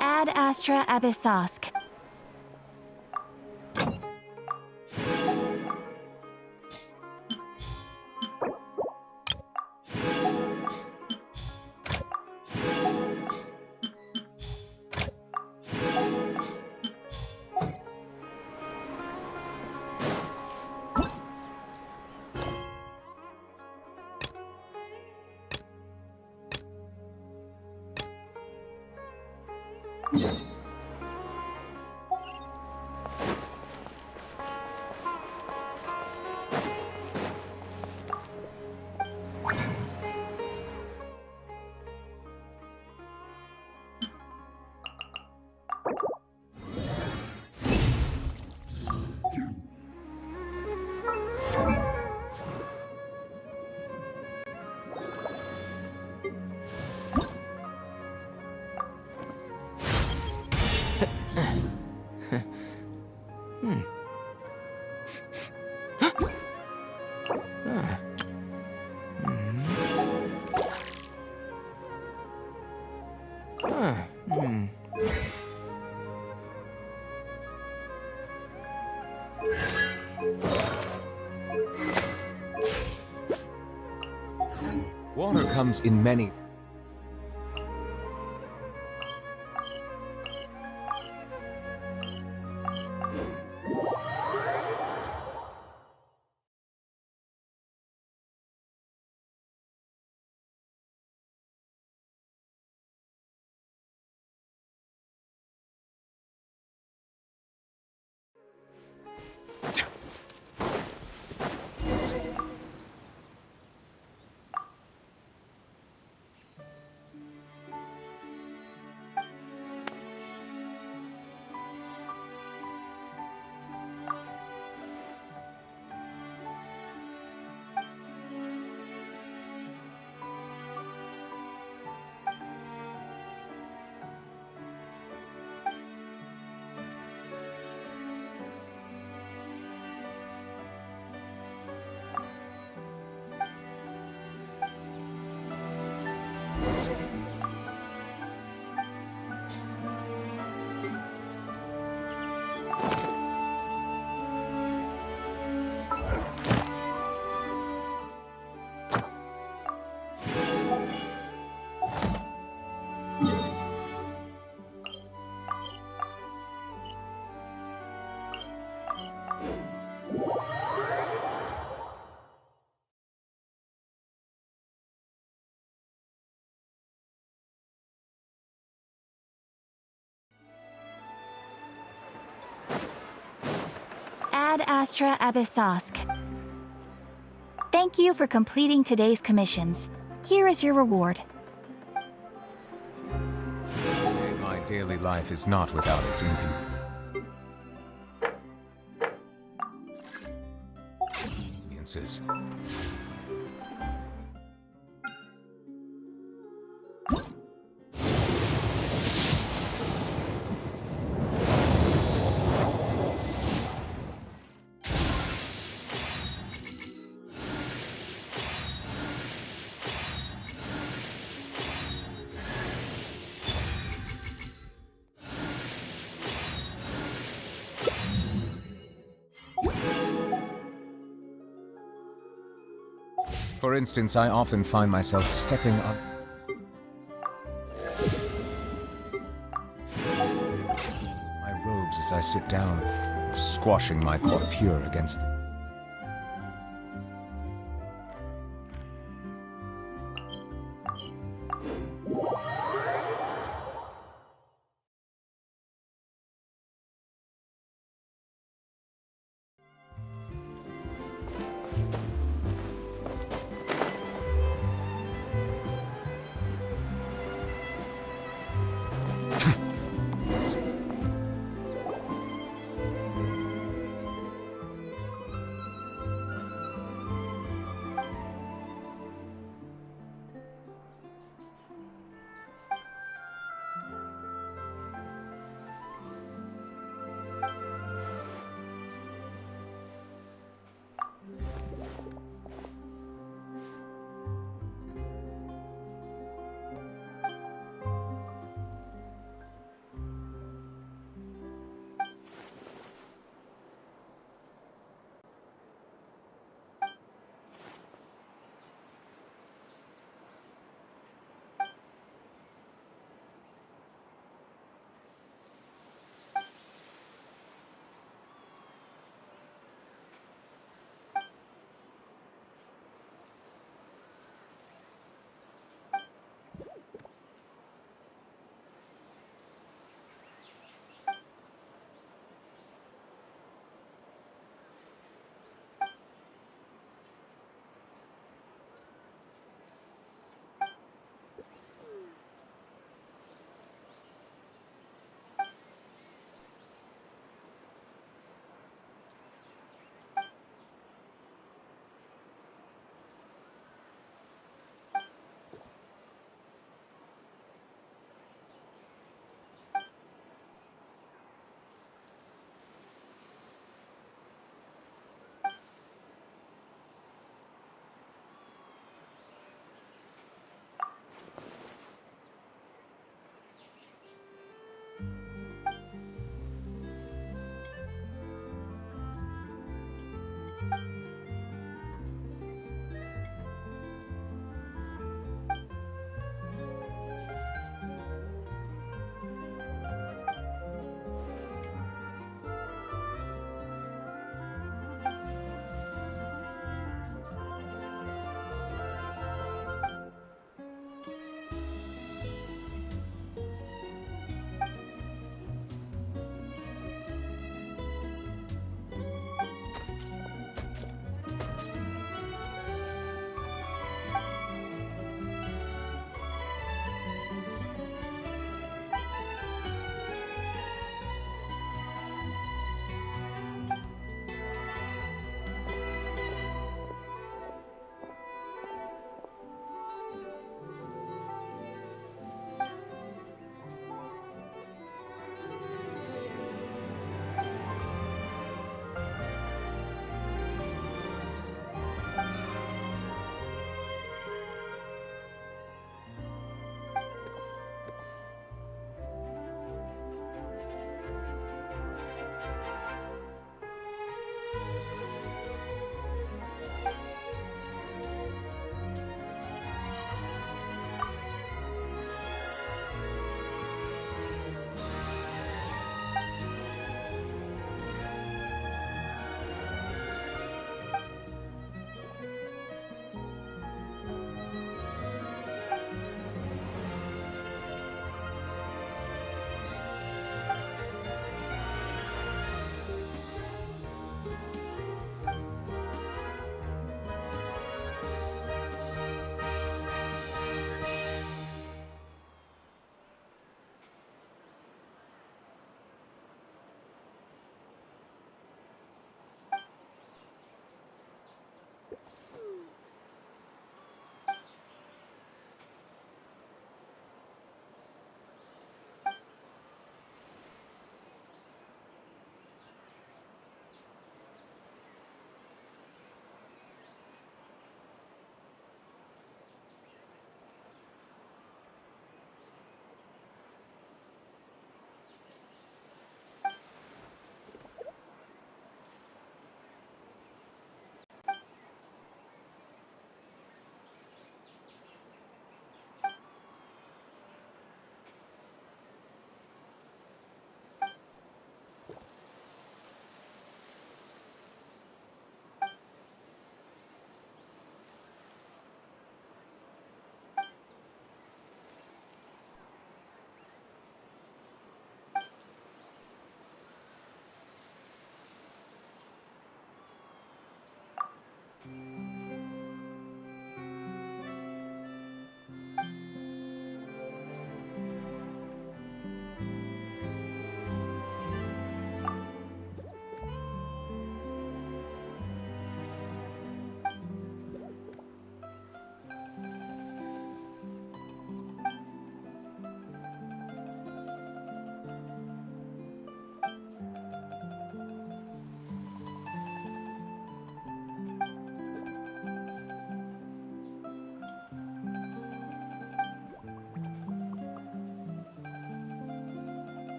Ad Astra Abyssosk. Water comes in many Ad Astra Abyssosk. Thank you for completing today's commissions. Here is your reward. My daily life is not without its inconveniences. For instance, I often find myself stepping up my robes as I sit down, squashing my coiffure against the...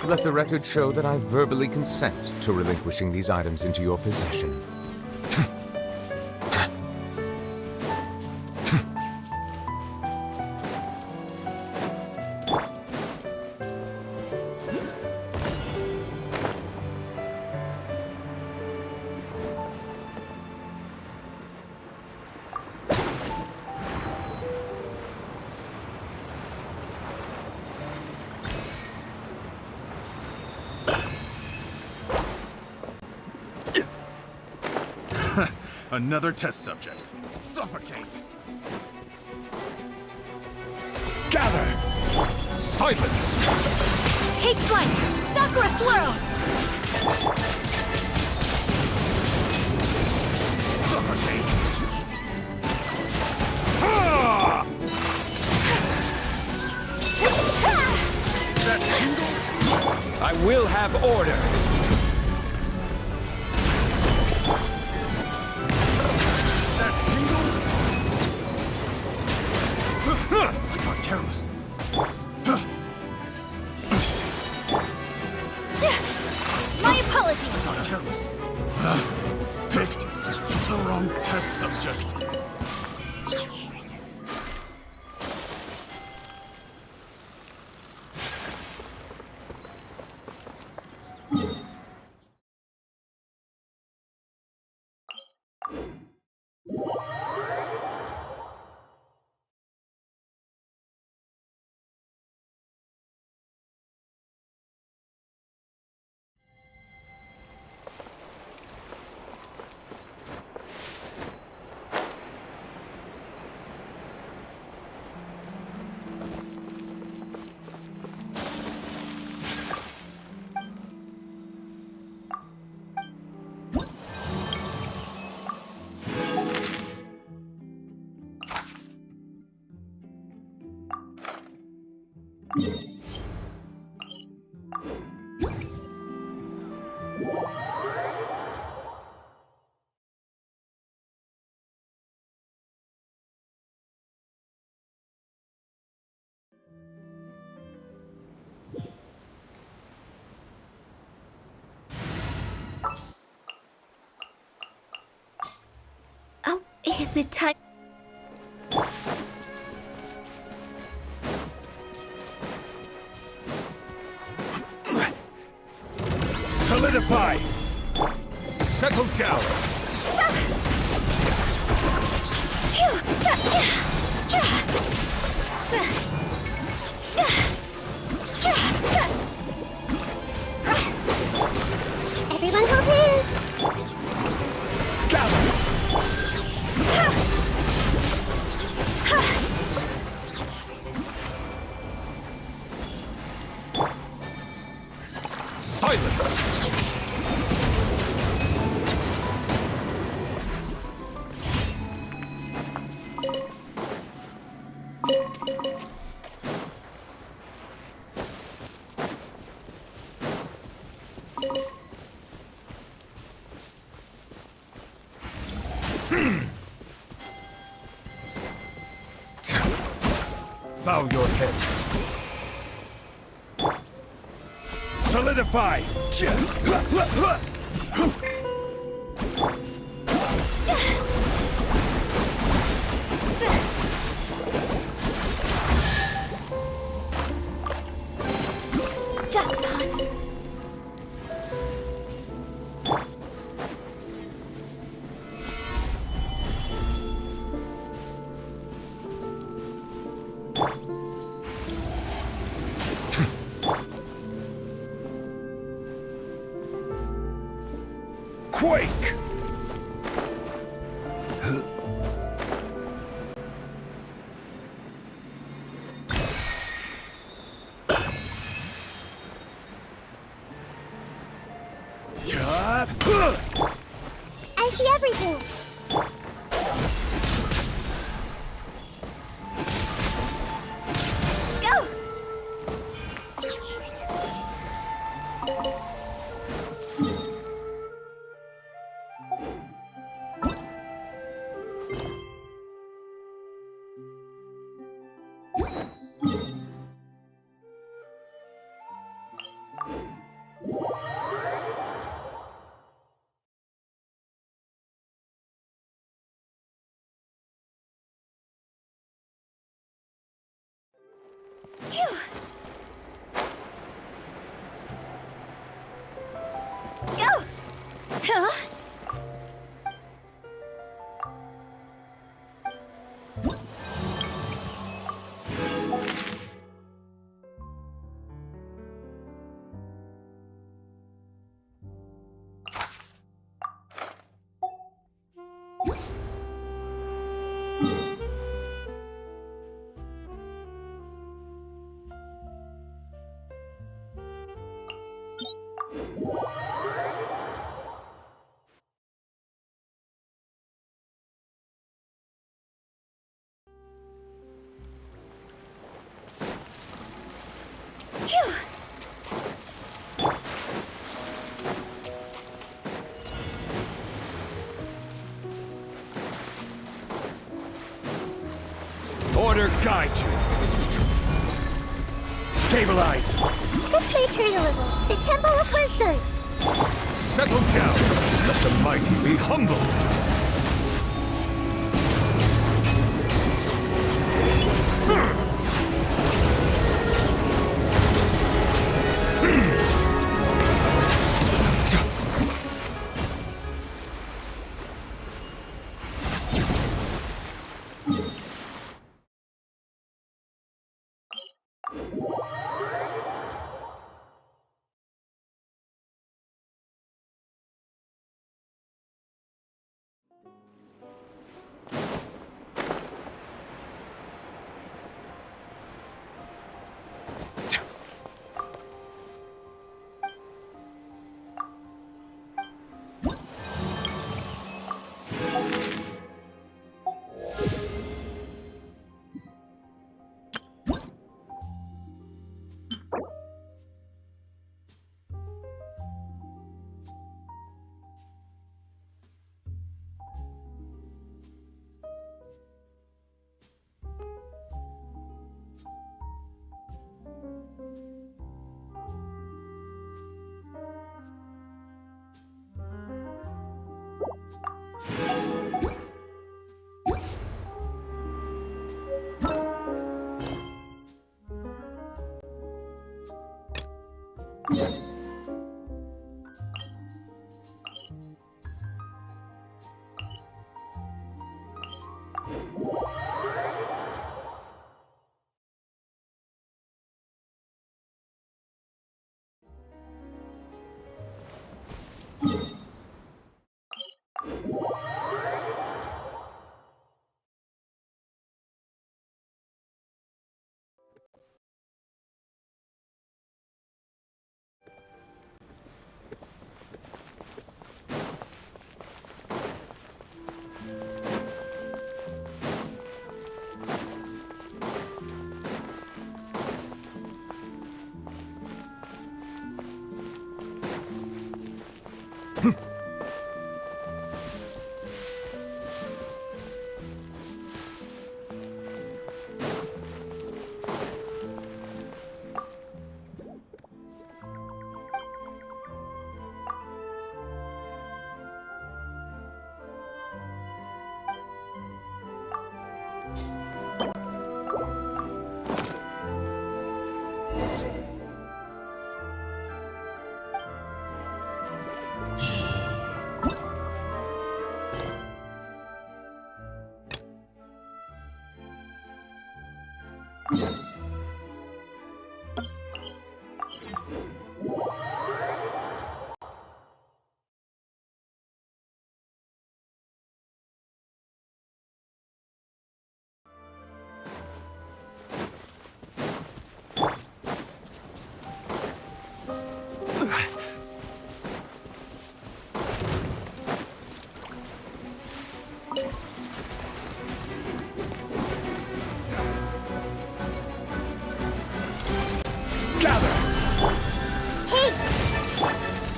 Let the record show that I verbally consent to relinquishing these items into your possession. Another test subject. Suffocate! Gather! Silence! Take flight! Sakura Swirl! Suffocate! I will have order. I got careless. My apologies! I got careless. Picked the wrong test subject. Oh, is it time? Solidify! Settle down! Everyone hold hands! Gather! Silence! Bow your head. Solidify! Jackpot! Quake! I see everything! Go! Phew. Go! Huh? Phew. Order guide you. Stabilize. This may turn a little. The Temple of Wisdom. Settle down. Let the mighty be humbled.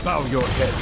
Bow your head.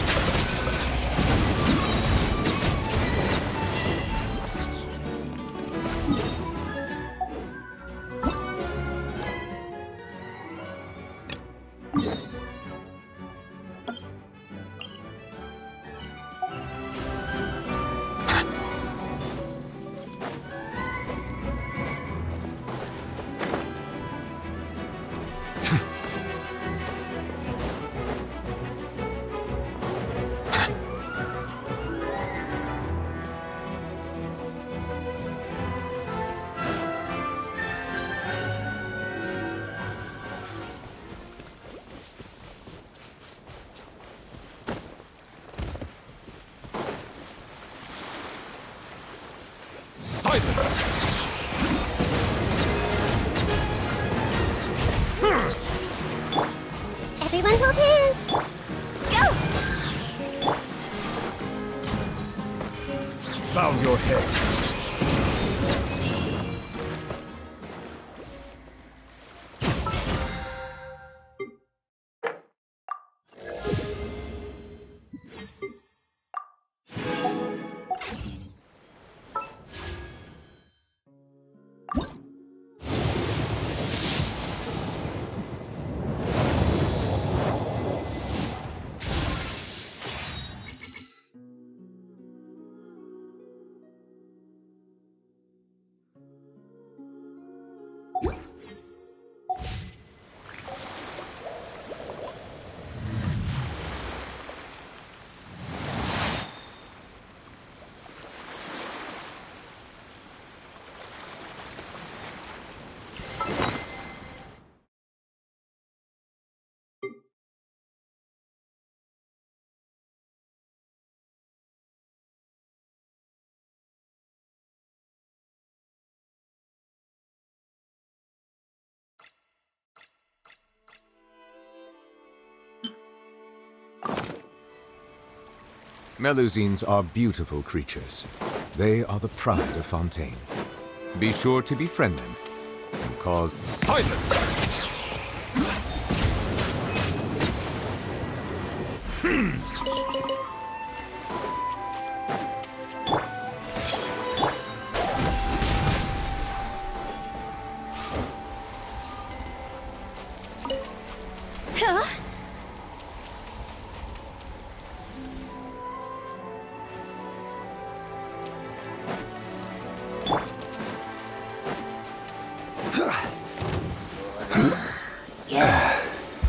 Silence! Everyone hold hands. Go! Bow your head. Melusines are beautiful creatures. They are the pride of Fontaine. Be sure to befriend them and cause silence!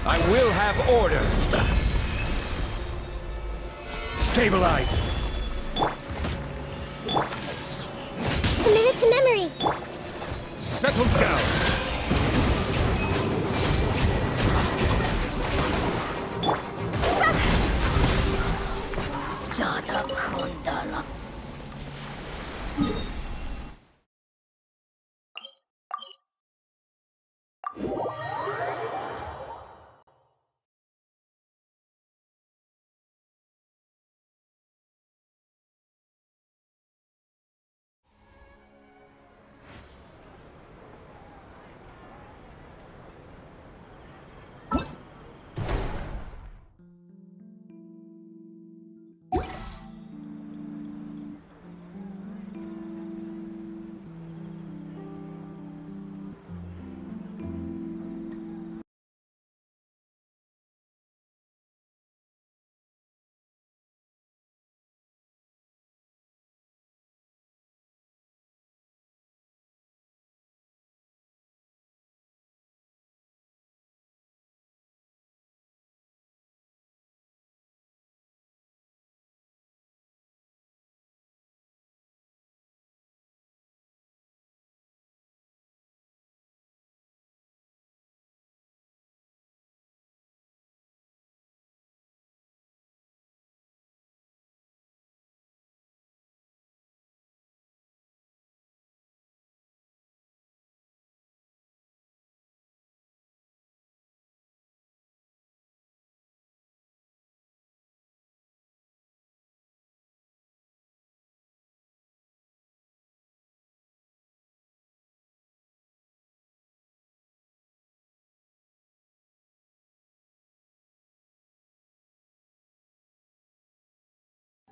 I will have order. Stabilize. Commit it to memory. Settle down.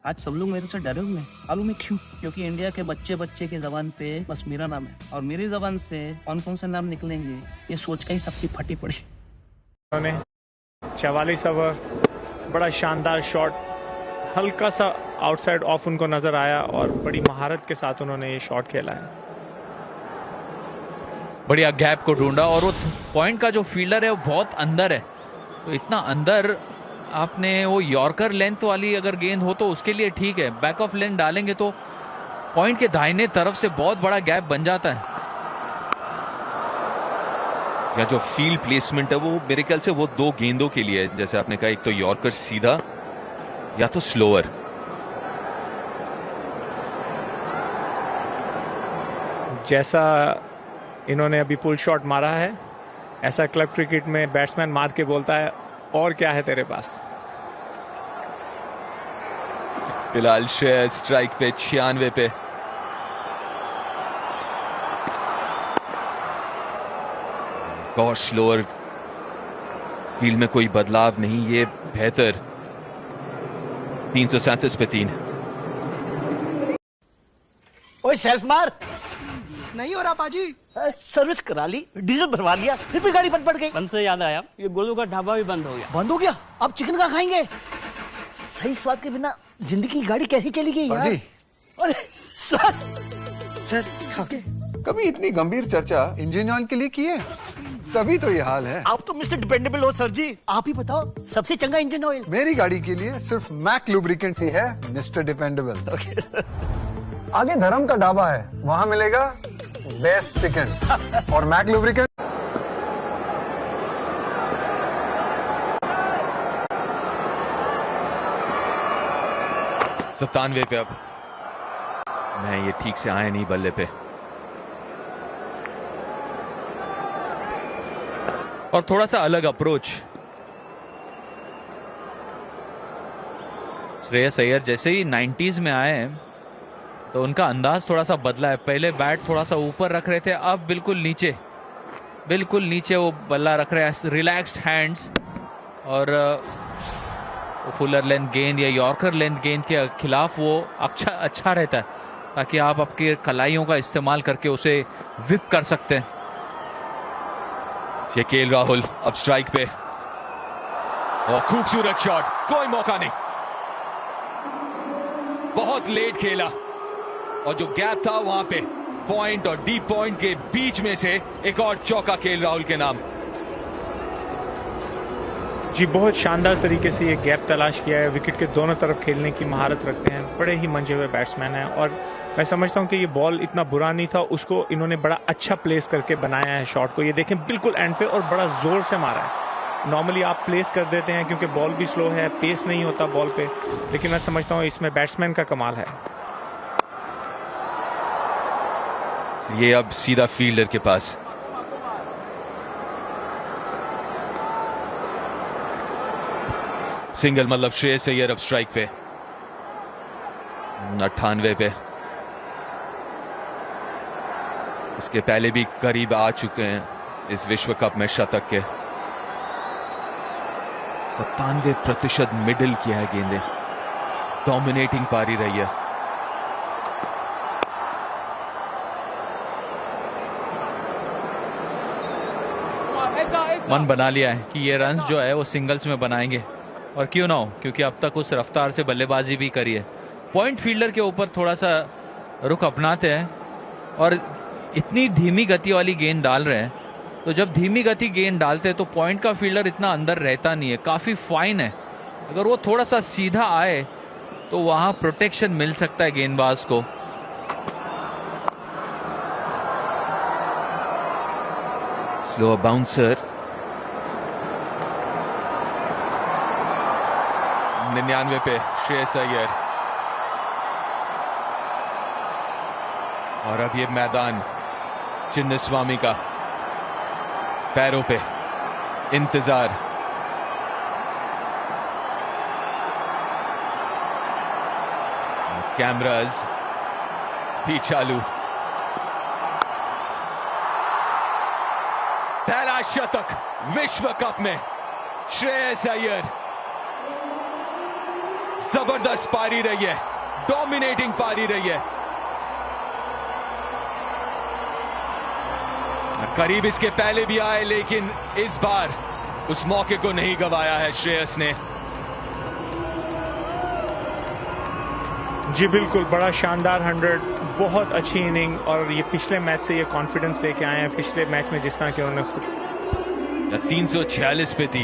आज सब लोग मेरे से डरे हुए हैं। मालूम है क्यों? क्योंकि इंडिया के बच्चे बच्चे की जबान पे बस मेरा नाम है और मेरी जबान से कौन कौन से नाम निकलेंगे ये सोच कर ही सबकी फटी पड़ी। उन्होंने 44 ओवर, बड़ा शानदार शॉट, हल्का सा आउटसाइड ऑफ उनको नजर आया और बड़ी महारत के साथ उन्होंने ये शॉट खेला है। बढ़िया गैप को ढूंढा और वो पॉइंट का जो फील्डर है वो बहुत अंदर है, तो इतना अंदर आपने वो यॉर्कर लेंथ वाली अगर गेंद हो तो उसके लिए ठीक है, बैक ऑफ लेंथ डालेंगे तो पॉइंट के दाहिने तरफ से बहुत बड़ा गैप बन जाता है। या जो फील्ड प्लेसमेंट है वो मेरे ख्याल से वो दो गेंदों के लिए है, जैसे आपने कहा, एक तो यॉर्कर सीधा या तो स्लोअर। जैसा इन्होंने अभी पुल शॉट मारा है, ऐसा क्लब क्रिकेट में बैट्समैन मार के बोलता है, और क्या है तेरे पास। फिलहाल श्रेयस स्ट्राइक पे 96 पे। और स्लोअर फील्ड में कोई बदलाव नहीं, ये बेहतर। 337 पे 3। ओए सेल्फ मार नहीं हो रहा पाजी। सर्विस करा ली, डीजल भरवा लिया, फिर भी गाड़ी बंद पड़ गई। बंद से याद आया, ये गोलू का ढाबा भी बंद हो गया। बंद हो गया? अब चिकन कहाँ खाएंगे? सही स्वाद के बिना जिंदगी की गाड़ी कैसी चलेगी यार? अरे सर खाके कभी इतनी गंभीर चर्चा इंजन ऑयल के लिए की है? तभी तो ये हाल है। आप तो मिस्टर डिपेंडेबल हो सर जी। आप ही बताओ सबसे चंगा इंजन ऑयल। मेरी गाड़ी के लिए सिर्फ मैक लुब्रिकेंट्स ही है मिस्टर डिपेंडेबल। आगे धर्म का ढाबा है, वहाँ मिलेगा बेस्ट चिकन और मैक लुब्रिकेंट। 97 पे। अब नहीं, ये ठीक से आए नहीं बल्ले पे। और थोड़ा सा अलग अप्रोच। श्रेयस अय्यर जैसे ही 90s में आए हैं तो उनका अंदाज थोड़ा सा बदला है। पहले बैट थोड़ा सा ऊपर रख रहे थे, अब बिल्कुल नीचे वो बल्ला रख रहे हैं, रिलैक्स्ड हैंड्स। और फुलर लेंथ गेंद या यॉर्कर लेंथ गेंद के खिलाफ वो अच्छा रहता है, ताकि आप आपके कलाइयों का इस्तेमाल करके उसे विप कर सकते हैं। केएल राहुल अब स्ट्राइक पे, और खूबसूरत शॉट, कोई मौका नहीं, बहुत लेट खेला, और जो गैप था वहां पे पॉइंट और डीप पॉइंट के बीच में से एक और चौका केएल राहुल के नाम। जी बहुत शानदार तरीके से ये गैप तलाश किया है। विकेट के दोनों तरफ खेलने की महारत रखते हैं, बड़े ही मंझे हुए बैट्समैन हैं। और मैं समझता हूं कि ये बॉल इतना बुरा नहीं था, उसको इन्होंने बड़ा अच्छा प्लेस करके बनाया है शॉट को। ये देखें बिल्कुल एंड पे, और बड़ा जोर से मारा है। नॉर्मली आप प्लेस कर देते हैं क्योंकि बॉल भी स्लो है, पेस नहीं होता बॉल पे, लेकिन मैं समझता हूँ इसमें बैट्समैन का कमाल है। ये अब सीधा फील्डर के पास। सिंगल, मतलब श्रेयस अय्यर अब स्ट्राइक पे 98 पे। इसके पहले भी करीब आ चुके हैं इस विश्व कप में शतक के। 97% मिडिल किया है गेंदें, डोमिनेटिंग पारी रही है। मन बना लिया है कि ये रन्स जो है वो सिंगल्स में बनाएंगे, और क्यों ना हो, क्योंकि अब तक उस रफ्तार से बल्लेबाजी भी करी है। पॉइंट फील्डर के ऊपर थोड़ा सा रुख अपनाते हैं और इतनी धीमी गति वाली गेंद डाल रहे हैं, तो जब धीमी गति गेंद डालते हैं तो पॉइंट का फील्डर इतना अंदर रहता नहीं है, काफी फाइन है। अगर वो थोड़ा सा सीधा आए तो वहां प्रोटेक्शन मिल सकता है गेंदबाज को। स्लो बाउंसर, 99 पे श्रेयस अय्यर। और अब ये मैदान चिन्नस्वामी का, पैरों पे इंतजार। कैमरास भी चालू। पहला शतक विश्व कप में श्रेयस अय्यर। जबरदस्त पारी रही है, डोमिनेटिंग पारी रही है। करीब इसके पहले भी आए, लेकिन इस बार उस मौके को नहीं गंवाया है श्रेयस ने। जी बिल्कुल, बड़ा शानदार 100, बहुत अच्छी इनिंग। और ये पिछले मैच से ये कॉन्फिडेंस लेके आए हैं। पिछले मैच में जिस तरह के उन्होंने 346 पे 3